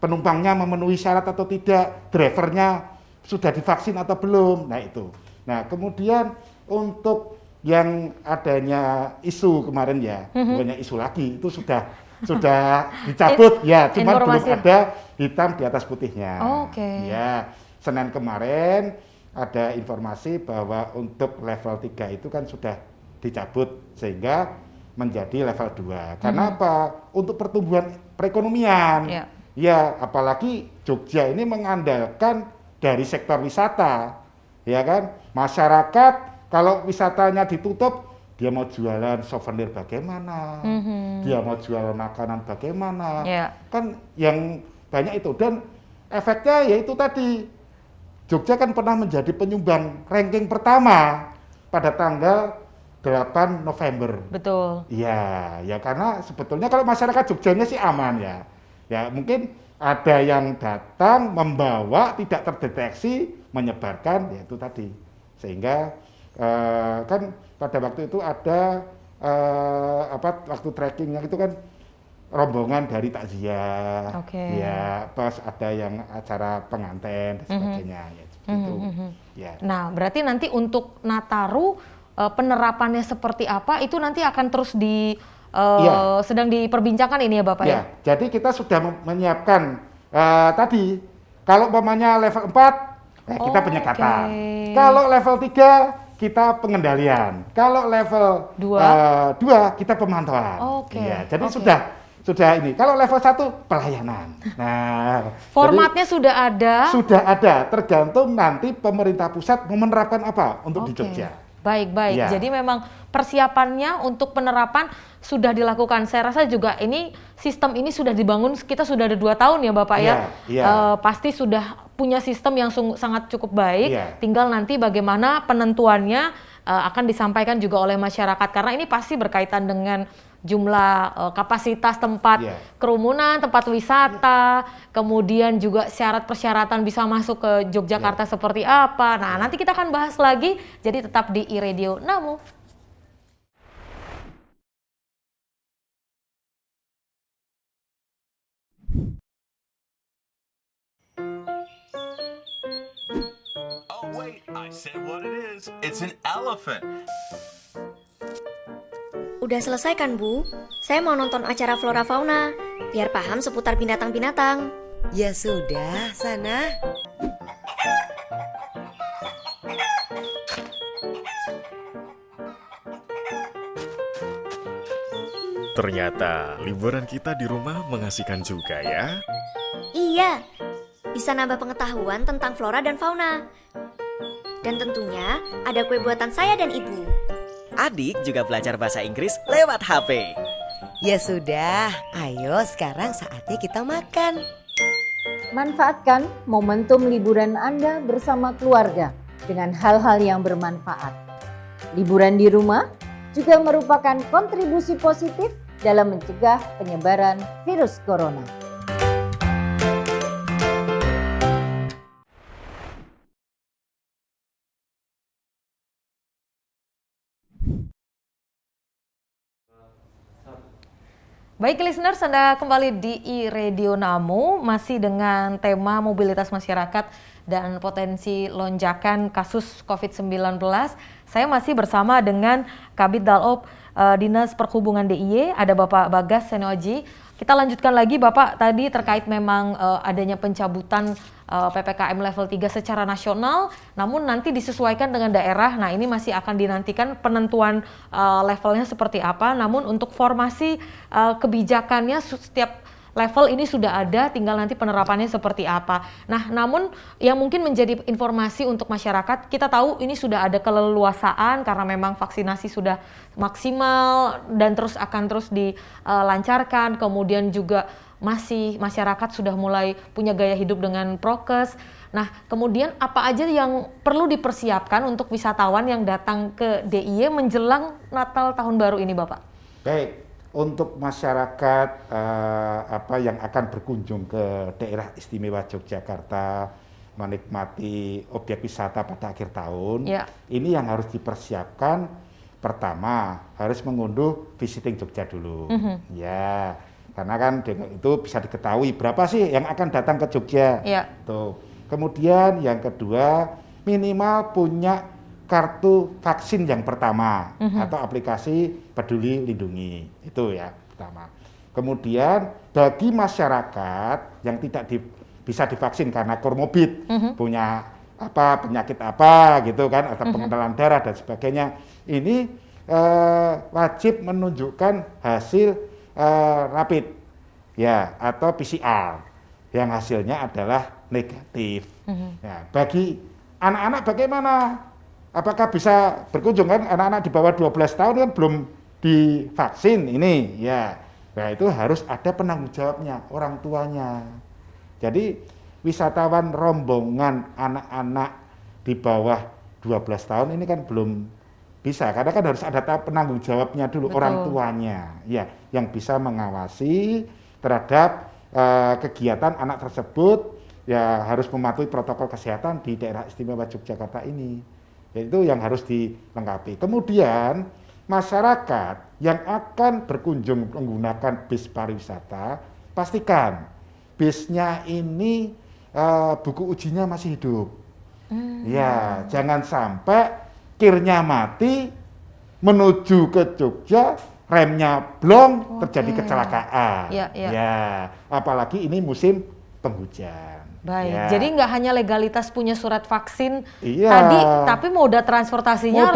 penumpangnya memenuhi syarat atau tidak, drivernya sudah divaksin atau belum. Nah, itu. Nah, kemudian untuk yang adanya isu kemarin ya, bukannya isu lagi, itu sudah dicabut ya, cuma belum ada hitam di atas putihnya. Oke. Ya, Senin kemarin ada informasi bahwa untuk level 3 itu kan sudah dicabut sehingga menjadi level 2. Karena apa? Untuk pertumbuhan perekonomian. Ya, apalagi Jogja ini mengandalkan dari sektor wisata. Ya kan? Masyarakat kalau wisatanya ditutup, dia mau jualan souvenir bagaimana, dia mau jualan makanan bagaimana, kan yang banyak itu. Dan efeknya yaitu tadi, Jogja kan pernah menjadi penyumbang ranking pertama pada tanggal 8 November. Betul. Iya, ya karena sebetulnya kalau masyarakat Jogjanya sih aman ya. Ya mungkin ada yang datang membawa tidak terdeteksi menyebarkan yaitu tadi. Sehingga kan pada waktu itu ada waktu trekkingnya itu kan rombongan dari takziah, ya, pas ada yang acara pengantin dan sebagainya, ya, gitu. Ya. Nah, berarti nanti untuk Nataru penerapannya seperti apa itu nanti akan terus sedang diperbincangkan ini ya Bapak ya? Jadi kita sudah menyiapkan tadi kalau umpamanya level 4 kita penyekatan, kalau level 3 kita pengendalian. Kalau level 2 kita pemantauan. Ya, jadi sudah ini. Kalau level 1 pelayanan. Nah, formatnya sudah ada. Sudah ada, tergantung nanti pemerintah pusat mau menerapkan apa untuk di Jogja. Baik. Ya. Jadi memang persiapannya untuk penerapan sudah dilakukan. Saya rasa juga ini sistem ini sudah dibangun, kita sudah ada 2 tahun ya Bapak ya. Pasti sudah punya sistem yang sangat cukup baik. Tinggal nanti bagaimana penentuannya akan disampaikan juga oleh masyarakat. Karena ini pasti berkaitan dengan jumlah kapasitas tempat kerumunan, tempat wisata, kemudian juga syarat persyaratan bisa masuk ke Yogyakarta seperti apa. Nah, nanti kita akan bahas lagi. Jadi tetap di iRadio Namu. I say what it is. It's an elephant. Udah selesai kan, Bu? Saya mau nonton acara Flora Fauna, biar paham seputar binatang-binatang. Ya sudah, sana. Ternyata liburan kita di rumah mengasihkan juga ya. Iya, bisa nambah pengetahuan tentang flora dan fauna. Dan tentunya ada kue buatan saya dan Ibu. Adik juga belajar bahasa Inggris lewat HP. Ya sudah, ayo sekarang saatnya kita makan. Manfaatkan momentum liburan Anda bersama keluarga dengan hal-hal yang bermanfaat. Liburan di rumah juga merupakan kontribusi positif dalam mencegah penyebaran virus corona. Baik listeners, Anda kembali di iRadio Namu, masih dengan tema mobilitas masyarakat dan potensi lonjakan kasus COVID-19. Saya masih bersama dengan Kabid Dalop Dinas Perhubungan DIY, ada Bapak Bagas Senoji. Kita lanjutkan lagi Bapak, tadi terkait memang adanya pencabutan PPKM level 3 secara nasional, namun nanti disesuaikan dengan daerah. Nah ini masih akan dinantikan penentuan levelnya seperti apa, namun untuk formasi kebijakannya setiap level ini sudah ada, tinggal nanti penerapannya seperti apa. Nah, namun yang mungkin menjadi informasi untuk masyarakat, kita tahu ini sudah ada keleluasaan karena memang vaksinasi sudah maksimal dan akan terus dilancarkan. Kemudian juga masih masyarakat sudah mulai punya gaya hidup dengan prokes. Nah, kemudian apa aja yang perlu dipersiapkan untuk wisatawan yang datang ke DIY menjelang Natal Tahun Baru ini, Bapak? Baik. Untuk masyarakat yang akan berkunjung ke daerah istimewa Yogyakarta menikmati objek wisata pada akhir tahun, ini yang harus dipersiapkan. Pertama harus mengunduh visiting Jogja dulu, ya, karena kan itu bisa diketahui berapa sih yang akan datang ke Jogja. Tuh. Kemudian yang kedua minimal punya kartu vaksin yang pertama atau aplikasi Peduli Lindungi, itu ya pertama. Kemudian bagi masyarakat yang tidak bisa divaksin karena komorbid, punya penyakit apa gitu kan, atau pengenalan darah dan sebagainya, ini wajib menunjukkan hasil rapid ya atau PCR yang hasilnya adalah negatif. Ya, bagi anak-anak bagaimana? Apakah bisa berkunjung kan anak-anak di bawah 12 tahun kan belum divaksin ini ya. Nah itu harus ada penanggung jawabnya, orang tuanya. Jadi wisatawan rombongan anak-anak di bawah 12 tahun ini kan belum bisa, karena kan harus ada penanggung jawabnya dulu. Betul. Orang tuanya ya yang bisa mengawasi terhadap kegiatan anak tersebut, ya harus mematuhi protokol kesehatan di daerah istimewa Yogyakarta ini. Itu yang harus dilengkapi. Kemudian masyarakat yang akan berkunjung menggunakan bis pariwisata, pastikan bisnya ini buku ujinya masih hidup. Ya, jangan sampai kirnya mati menuju ke Jogja, remnya blong, terjadi kecelakaan. Ya, apalagi ini musim penghujan. Baik, jadi nggak hanya legalitas punya surat vaksin tadi, tapi moda transportasinya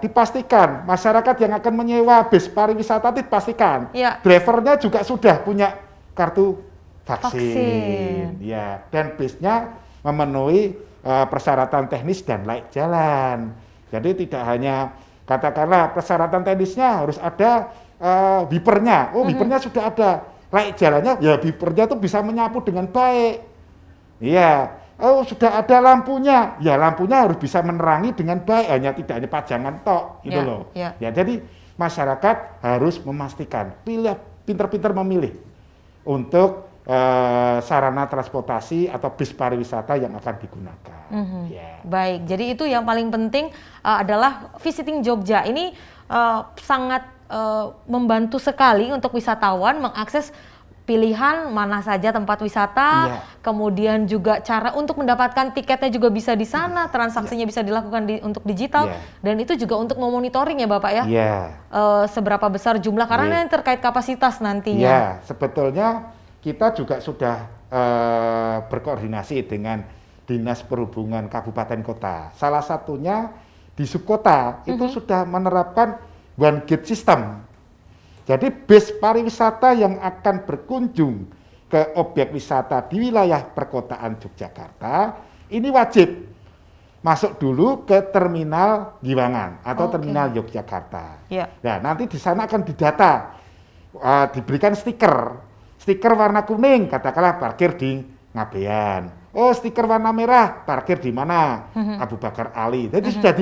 dipastikan. Masyarakat yang akan menyewa bis pariwisata dipastikan drivernya juga sudah punya kartu vaksin. Ya, dan bisnya memenuhi persyaratan teknis dan layak jalan. Jadi tidak hanya katakanlah persyaratan teknisnya harus ada wipernya. Wipernya sudah ada, layak jalannya ya wipernya tuh bisa menyapu dengan baik. Iya, sudah ada lampunya, ya lampunya harus bisa menerangi dengan baik, tidak hanya pajangan tok, gitu loh. Ya, jadi masyarakat harus memastikan, pinter-pinter memilih untuk sarana transportasi atau bis pariwisata yang akan digunakan. Baik, jadi itu yang paling penting adalah visiting Jogja ini sangat membantu sekali untuk wisatawan mengakses pilihan mana saja tempat wisata, kemudian juga cara untuk mendapatkan tiketnya juga bisa di sana, transaksinya bisa dilakukan untuk digital, dan itu juga untuk memonitoring ya Bapak ya, seberapa besar jumlah, karena ini terkait kapasitas nantinya. Ya, sebetulnya kita juga sudah berkoordinasi dengan Dinas Perhubungan Kabupaten Kota. Salah satunya di subkota itu sudah menerapkan one gate system. Jadi bis pariwisata yang akan berkunjung ke objek wisata di wilayah perkotaan Yogyakarta ini wajib masuk dulu ke terminal Giwangan atau terminal Yogyakarta. Nah, nanti di sana akan didata, diberikan stiker warna kuning, katakanlah parkir di Ngabean. Oh, stiker warna merah, parkir di mana? Abu Bakar Ali. Jadi sudah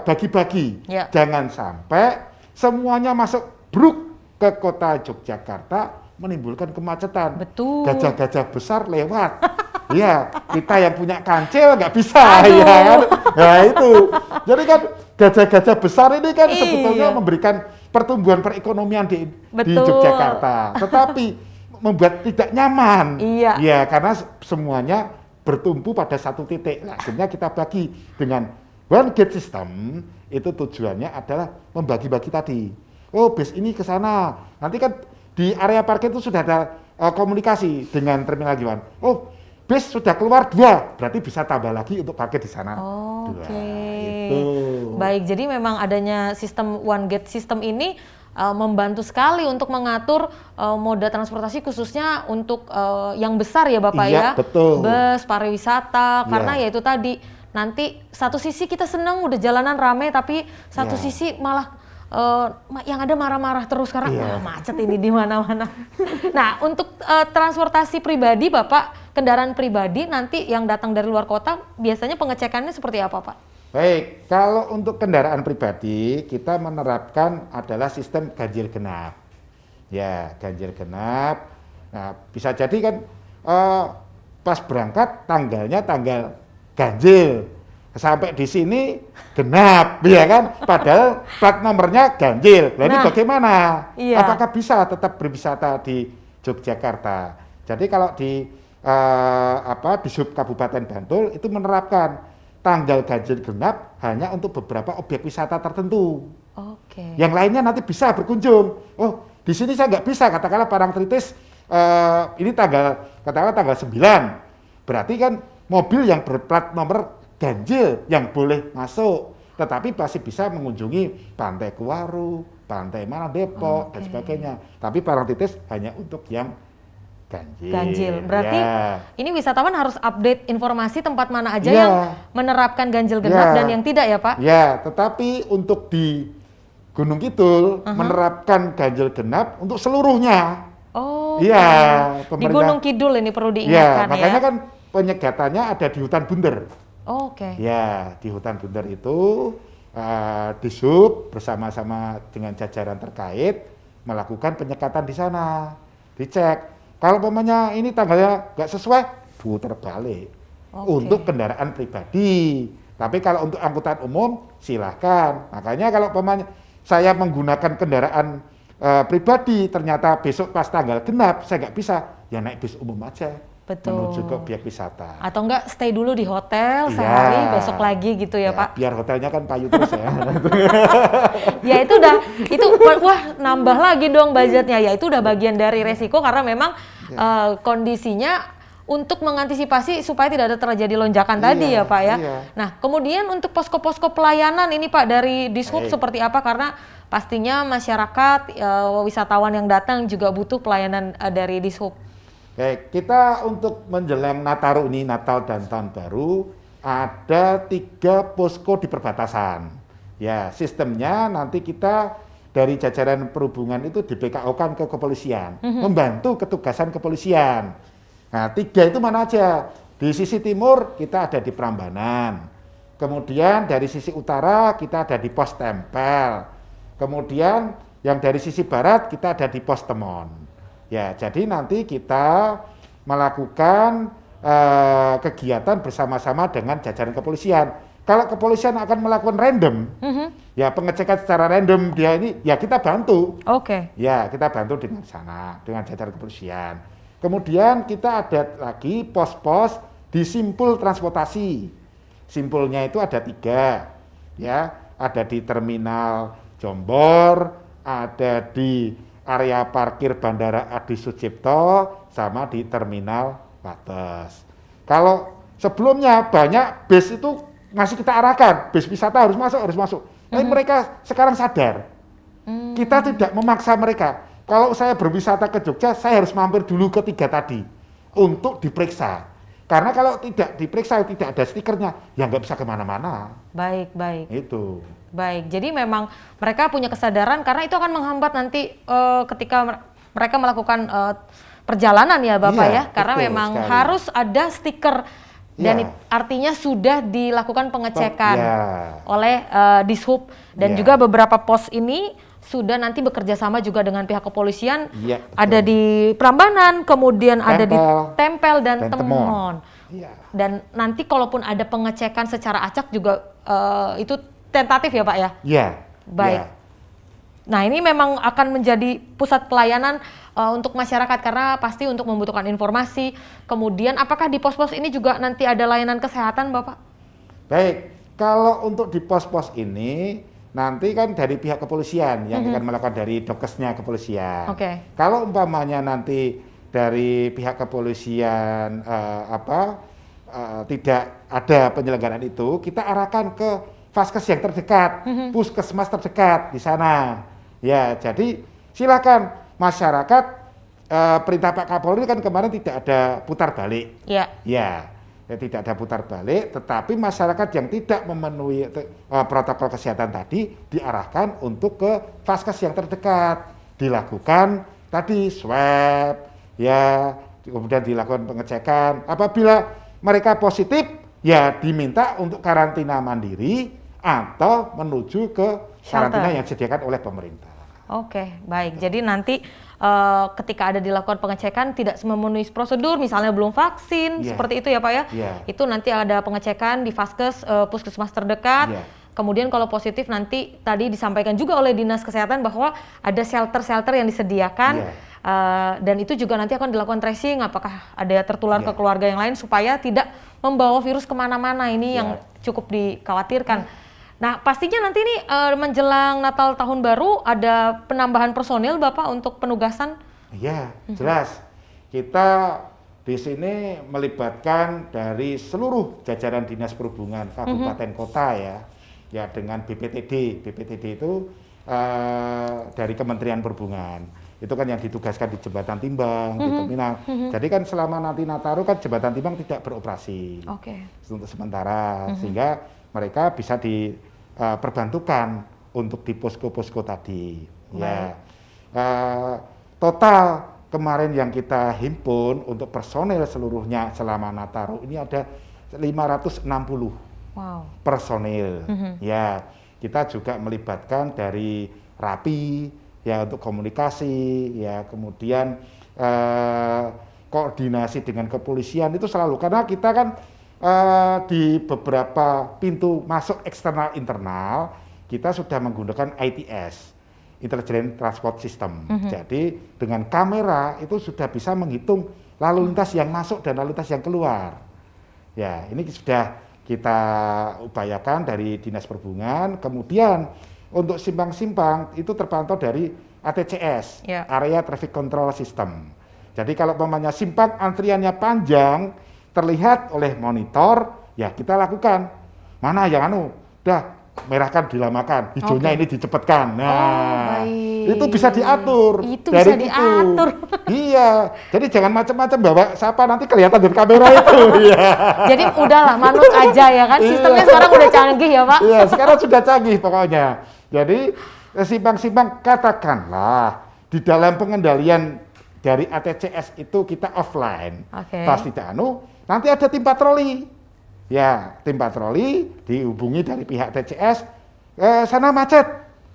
bagi-bagi. Jangan sampai semuanya masuk bruk ke kota Yogyakarta menimbulkan kemacetan. Betul. Gajah-gajah besar lewat. Ya, kita yang punya kancil nggak bisa, ya kan? Nah itu. Jadi kan gajah-gajah besar ini kan sebetulnya memberikan pertumbuhan perekonomian di Yogyakarta. Tetapi membuat tidak nyaman. Ya, karena semuanya bertumpu pada satu titik. Nah, akhirnya kita bagi dengan one gate system. Itu tujuannya adalah membagi-bagi tadi. Oh, bis ini ke sana. Nanti kan di area parkir itu sudah ada komunikasi dengan terminal Giwangan. Oh, bis sudah keluar 2, berarti bisa tambah lagi untuk parkir di sana. Gitu. Baik, jadi memang adanya sistem one gate system ini membantu sekali untuk mengatur moda transportasi khususnya untuk yang besar ya Bapak ya. Betul. Bus, pariwisata, karena ya itu tadi. Nanti satu sisi kita senang udah jalanan rame, tapi satu sisi malah yang ada marah-marah terus karena macet ini di mana-mana. Nah, untuk transportasi pribadi Bapak, kendaraan pribadi nanti yang datang dari luar kota biasanya pengecekannya seperti apa Pak? Baik, kalau untuk kendaraan pribadi kita menerapkan adalah sistem ganjil genap. Ya, ganjil genap. Nah, bisa jadi kan pas berangkat tanggalnya tanggal ganjil, sampai di sini genap, ya kan? Padahal plat nomornya ganjil. Nah, ini bagaimana? Apakah bisa tetap berwisata di Yogyakarta? Jadi kalau di Sub Kabupaten Bantul itu menerapkan tanggal ganjil genap hanya untuk beberapa objek wisata tertentu. Yang lainnya nanti bisa berkunjung. Oh, di sini saya nggak bisa, katakanlah Parangtritis ini katakanlah tanggal 9. Berarti kan mobil yang berplat nomor ganjil yang boleh masuk, tetapi masih bisa mengunjungi Pantai Kuwaru, Pantai mana Depok, dan sebagainya. Tapi Parangtritis hanya untuk yang ganjil. Berarti ini wisatawan harus update informasi tempat mana aja yang menerapkan ganjil genap dan yang tidak ya Pak? Ya, tetapi untuk di Gunung Kidul menerapkan ganjil genap untuk seluruhnya. Di Gunung Kidul ini perlu diingatkan ya. Makanya kan penyegatannya ada di hutan Bunder. Ya, di hutan Bunder itu di Sub bersama-sama dengan jajaran terkait melakukan penyekatan di sana, dicek. Kalau umpamanya ini tanggalnya nggak sesuai, putar balik untuk kendaraan pribadi. Tapi kalau untuk angkutan umum silahkan. Makanya kalau umpamanya saya menggunakan kendaraan pribadi, ternyata besok pas tanggal genap saya nggak bisa, ya naik bis umum aja. Menuju ke objek wisata. Atau enggak stay dulu di hotel sehari, besok lagi gitu ya Pak? Biar hotelnya kan payu terus ya. Ya itu wah nambah lagi dong budgetnya. Ya itu udah bagian dari resiko karena memang kondisinya untuk mengantisipasi supaya tidak ada terjadi lonjakan tadi ya Pak ya. Nah kemudian untuk posko-posko pelayanan ini Pak dari Dishub seperti apa? Karena pastinya masyarakat, wisatawan yang datang juga butuh pelayanan dari Dishub. Baik, kita untuk menjelang Nataru ini, Natal dan Tahun Baru, ada 3 posko di perbatasan. Ya, sistemnya nanti kita dari jajaran perhubungan itu di PKO-kan ke kepolisian, membantu ketugasan kepolisian. Nah, 3 itu mana aja? Di sisi timur kita ada di Prambanan, kemudian dari sisi utara kita ada di Pos Tempel, kemudian yang dari sisi barat kita ada di Pos Temon. Ya, jadi nanti kita melakukan kegiatan bersama-sama dengan jajaran kepolisian. Kalau kepolisian akan melakukan random, ya pengecekan secara random dia ini, ya kita bantu. Oke. Ya kita bantu dengan sana, dengan jajaran kepolisian. Kemudian kita ada lagi pos-pos di simpul transportasi. Simpulnya itu ada 3, ya, ada di terminal Jombor, ada di area parkir Bandara Adi Sucipto, sama di terminal Wates. Kalau sebelumnya banyak bis itu masih kita arahkan, bis wisata harus masuk. Tapi mereka sekarang sadar, kita tidak memaksa mereka. Kalau saya berwisata ke Jogja, saya harus mampir dulu ke 3 tadi untuk diperiksa. Karena kalau tidak diperiksa, tidak ada stikernya, ya nggak bisa kemana-mana. Baik. Itu. Baik, jadi memang mereka punya kesadaran karena itu akan menghambat nanti ketika mereka melakukan perjalanan ya Bapak ya, karena memang sekali. Harus ada stiker dan artinya sudah dilakukan pengecekan oleh Dishub dan juga beberapa pos ini sudah nanti bekerja sama juga dengan pihak kepolisian, ada di Prambanan, kemudian ada di Tempel dan Temon. Dan nanti kalaupun ada pengecekan secara acak juga itu tentatif ya Pak ya? Iya. Baik. Nah ini memang akan menjadi pusat pelayanan untuk masyarakat karena pasti untuk membutuhkan informasi. Kemudian apakah di pos-pos ini juga nanti ada layanan kesehatan Bapak? Baik, kalau untuk di pos-pos ini nanti kan dari pihak kepolisian yang akan melakukan dari dokesnya kepolisian. Kalau umpamanya nanti dari pihak kepolisian tidak ada penyelenggaraan itu, kita arahkan ke Vaskes yang terdekat, puskesmas terdekat di sana. Ya, jadi silakan masyarakat. Perintah Pak Kapolri kan kemarin tidak ada putar balik. Ya, tidak ada putar balik. Tetapi masyarakat yang tidak memenuhi protokol kesehatan tadi diarahkan untuk ke Vaskes yang terdekat, dilakukan tadi swab, ya, kemudian dilakukan pengecekan. Apabila mereka positif, ya diminta untuk karantina mandiri atau menuju ke karantina yang disediakan oleh pemerintah. Oke, baik. Jadi nanti ketika ada dilakukan pengecekan tidak memenuhi prosedur, misalnya belum vaksin, seperti itu ya Pak ya? Itu nanti ada pengecekan di Vaskes, puskesmas terdekat. Kemudian kalau positif nanti tadi disampaikan juga oleh Dinas Kesehatan bahwa ada shelter-shelter yang disediakan. Dan itu juga nanti akan dilakukan tracing apakah ada tertular ke keluarga yang lain supaya tidak membawa virus kemana-mana, ini yang cukup dikhawatirkan. Nah pastinya nanti ini menjelang Natal Tahun Baru ada penambahan personil Bapak untuk penugasan? Iya, jelas. Kita di sini melibatkan dari seluruh jajaran Dinas Perhubungan Kabupaten Kota ya dengan BPTD. BPTD itu dari Kementerian Perhubungan. Itu kan yang ditugaskan di Jembatan Timbang, di terminal. Jadi kan selama nanti Nataru kan Jembatan Timbang tidak beroperasi untuk sementara, sehingga mereka bisa diperbantukan untuk di posko-posko tadi. Ya, total kemarin yang kita himpun untuk personel seluruhnya selama Nataru ini ada 560 personil. Ya, kita juga melibatkan dari Rapi ya untuk komunikasi, ya kemudian koordinasi dengan kepolisian itu selalu, karena kita kan di beberapa pintu masuk eksternal internal kita sudah menggunakan ITS, Intelligent Transport System. Jadi dengan kamera itu sudah bisa menghitung lalu lintas yang masuk dan lalu lintas yang keluar. Ya, ini sudah kita upayakan dari Dinas Perhubungan. Kemudian untuk simpang-simpang itu terpantau dari ATCS, Area Traffic Control System. Jadi kalau umpamanya simpang antriannya panjang, terlihat oleh monitor, ya kita lakukan. Mana yang udah merah kan dilamakan, hijaunya ini dicepatkan. Nah, itu bisa diatur. Itu dari bisa diatur. Iya, jadi jangan macam-macam bawa siapa nanti kelihatan dari kamera itu. Jadi udahlah manut aja ya kan, sistemnya sekarang udah canggih ya Pak. Iya, sekarang sudah canggih pokoknya. Jadi simpang-simpang katakanlah di dalam pengendalian dari ATCS itu kita offline. Pas tidak nanti ada tim patroli. Ya, tim patroli dihubungi dari pihak TCS, sana macet.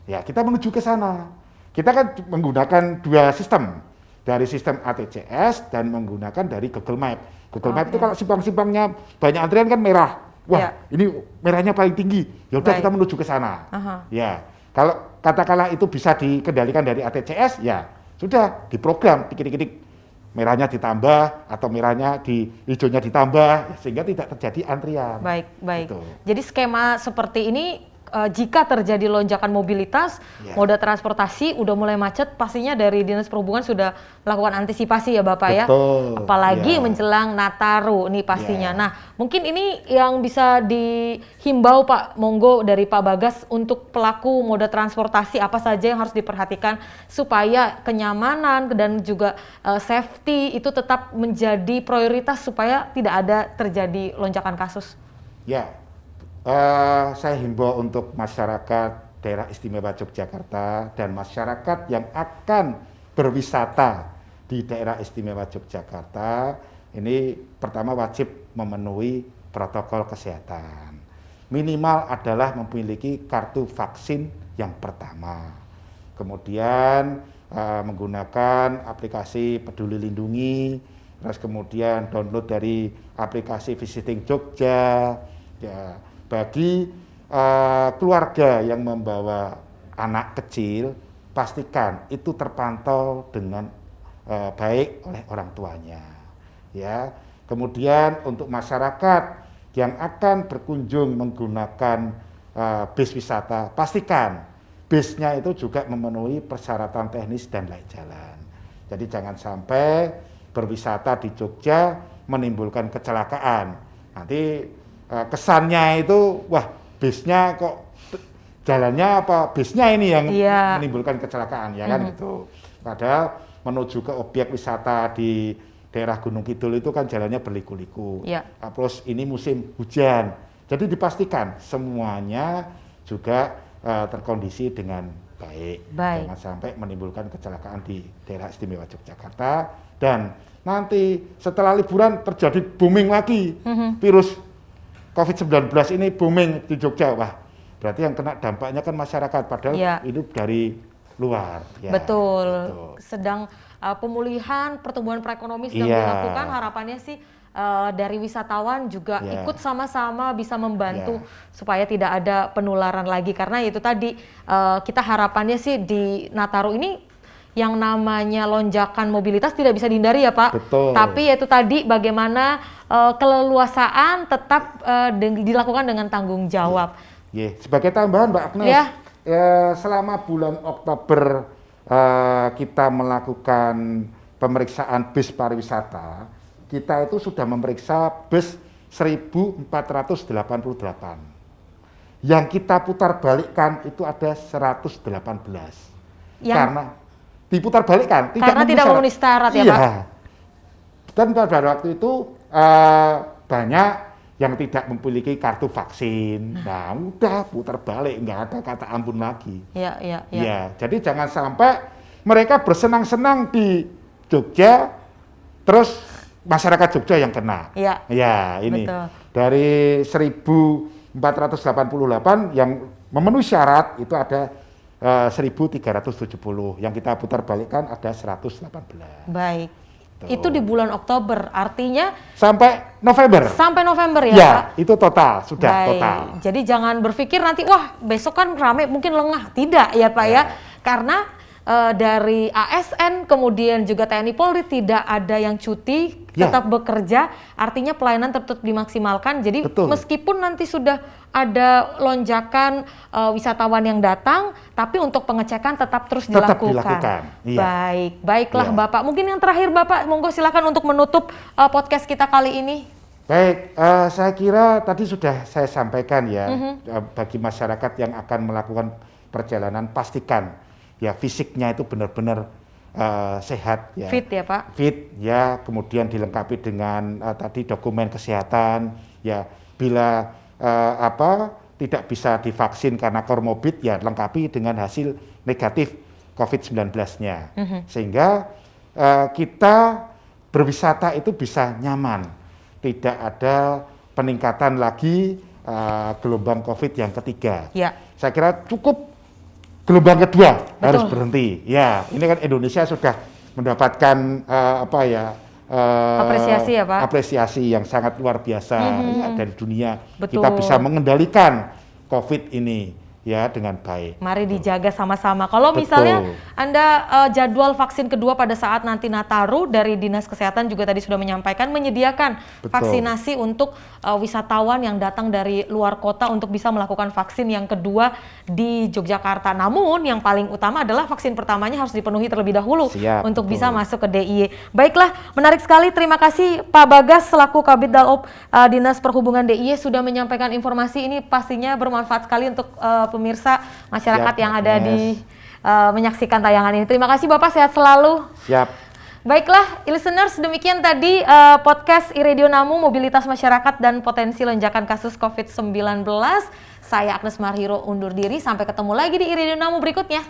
Ya, kita menuju ke sana. Kita kan menggunakan dua sistem, dari sistem ATCS dan menggunakan dari Google Map. Google Map itu kalau simpang-simpangnya banyak antrian kan merah. wah ini merahnya paling tinggi, ya udah kita menuju ke sana. Ya, kalau katakanlah itu bisa dikendalikan dari ATCS, ya sudah diprogram dikit-dikit merahnya ditambah atau merahnya di hijaunya ditambah sehingga tidak terjadi antrian. Baik. Gitu. Jadi skema seperti ini jika terjadi lonjakan mobilitas, moda transportasi udah mulai macet, pastinya dari Dinas Perhubungan sudah melakukan antisipasi ya Bapak. Betul, ya. Apalagi menjelang Nataru nih pastinya. Nah, mungkin ini yang bisa dihimbau Pak, monggo dari Pak Bagas untuk pelaku moda transportasi apa saja yang harus diperhatikan supaya kenyamanan dan juga safety itu tetap menjadi prioritas supaya tidak ada terjadi lonjakan kasus. Ya. Saya himbau untuk masyarakat daerah istimewa Yogyakarta dan masyarakat yang akan berwisata di daerah istimewa Yogyakarta ini pertama wajib memenuhi protokol kesehatan. Minimal adalah memiliki kartu vaksin yang pertama. Kemudian menggunakan aplikasi Peduli Lindungi, terus kemudian download dari aplikasi Visiting Jogja. Ya, bagi keluarga yang membawa anak kecil, pastikan itu terpantau dengan baik oleh orang tuanya. Ya, kemudian untuk masyarakat yang akan berkunjung menggunakan bis wisata, pastikan bisnya itu juga memenuhi persyaratan teknis dan layak jalan. Jadi jangan sampai berwisata di Jogja menimbulkan kecelakaan. Nanti kesannya itu, wah bisnya kok jalannya apa, bisnya ini yang menimbulkan kecelakaan, ya kan gitu. Padahal menuju ke objek wisata di daerah Gunung Kidul itu kan jalannya berliku-liku. Terus ini musim hujan, jadi dipastikan semuanya juga terkondisi dengan baik. Jangan sampai menimbulkan kecelakaan di daerah istimewa Yogyakarta. Dan nanti setelah liburan terjadi booming lagi virus COVID-19 ini booming di Jogja, wah berarti yang kena dampaknya kan masyarakat, padahal itu dari luar. Ya, betul. gitu. Sedang pemulihan pertumbuhan perekonomian sedang dilakukan, harapannya sih dari wisatawan juga ikut sama-sama bisa membantu supaya tidak ada penularan lagi, karena itu tadi kita harapannya sih di Nataru ini yang namanya lonjakan mobilitas tidak bisa dihindari ya Pak. Betul. Tapi itu tadi bagaimana keleluasaan tetap dilakukan dengan tanggung jawab. Sebagai tambahan Mbak Agnes, selama bulan Oktober kita melakukan pemeriksaan bis pariwisata, kita itu sudah memeriksa bus 1.488. Yang kita putar balikkan itu ada 118. Karena diputar balikkan, karena tidak memenuhi syarat ya Pak. Dan pada waktu itu banyak yang tidak memiliki kartu vaksin. Nah, udah putar balik, nggak ada kata ampun lagi. Ya, jadi jangan sampai mereka bersenang-senang di Jogja, terus masyarakat Jogja yang kena. Ya, ini betul. Dari 1.488 yang memenuhi syarat itu ada 1.370, yang kita putar balikkan ada 118. Baik. Itu di bulan Oktober, artinya sampai November. Sampai November ya, Pak? Itu total, sudah total. Jadi jangan berpikir nanti, wah besok kan rame mungkin lengah. Tidak ya Pak ya, karena dari ASN kemudian juga TNI Polri tidak ada yang cuti, tetap bekerja, artinya pelayanan tetap dimaksimalkan. Jadi meskipun nanti sudah ada lonjakan wisatawan yang datang, tapi untuk pengecekan tetap terus dilakukan. Baiklah Bapak. Mungkin yang terakhir Bapak, monggo silakan untuk menutup podcast kita kali ini. Baik, saya kira tadi sudah saya sampaikan ya, bagi masyarakat yang akan melakukan perjalanan pastikan ya fisiknya itu benar-benar sehat ya. Fit ya Pak. Fit ya, kemudian dilengkapi dengan tadi dokumen kesehatan ya. Bila tidak bisa divaksin karena komorbid ya lengkapi dengan hasil negatif COVID-19-nya. Sehingga kita berwisata itu bisa nyaman. Tidak ada peningkatan lagi gelombang COVID yang ketiga. Saya kira cukup gelombang kedua harus berhenti. Ya, ini kan Indonesia sudah mendapatkan apresiasi ya Pak? Apresiasi yang sangat luar biasa ya, dari dunia. Betul. Kita bisa mengendalikan COVID ini ya dengan baik. Mari dijaga sama-sama. Kalau misalnya Anda jadwal vaksin kedua pada saat nanti Nataru, dari Dinas Kesehatan juga tadi sudah menyampaikan menyediakan vaksinasi untuk wisatawan yang datang dari luar kota untuk bisa melakukan vaksin yang kedua di Yogyakarta. Namun yang paling utama adalah vaksin pertamanya harus dipenuhi terlebih dahulu untuk bisa masuk ke DIY. Baiklah, menarik sekali. Terima kasih Pak Bagas selaku Kabid Dalop Dinas Perhubungan DIY sudah menyampaikan informasi ini, pastinya bermanfaat sekali untuk pemirsa masyarakat yang ada di menyaksikan tayangan ini. Terima kasih Bapak, sehat selalu. Siap. Baiklah, listeners, demikian tadi podcast iRadio Namu, Mobilitas Masyarakat dan Potensi Lonjakan Kasus COVID-19. Saya Agnes Marhiro undur diri, sampai ketemu lagi di iRadio Namu berikutnya.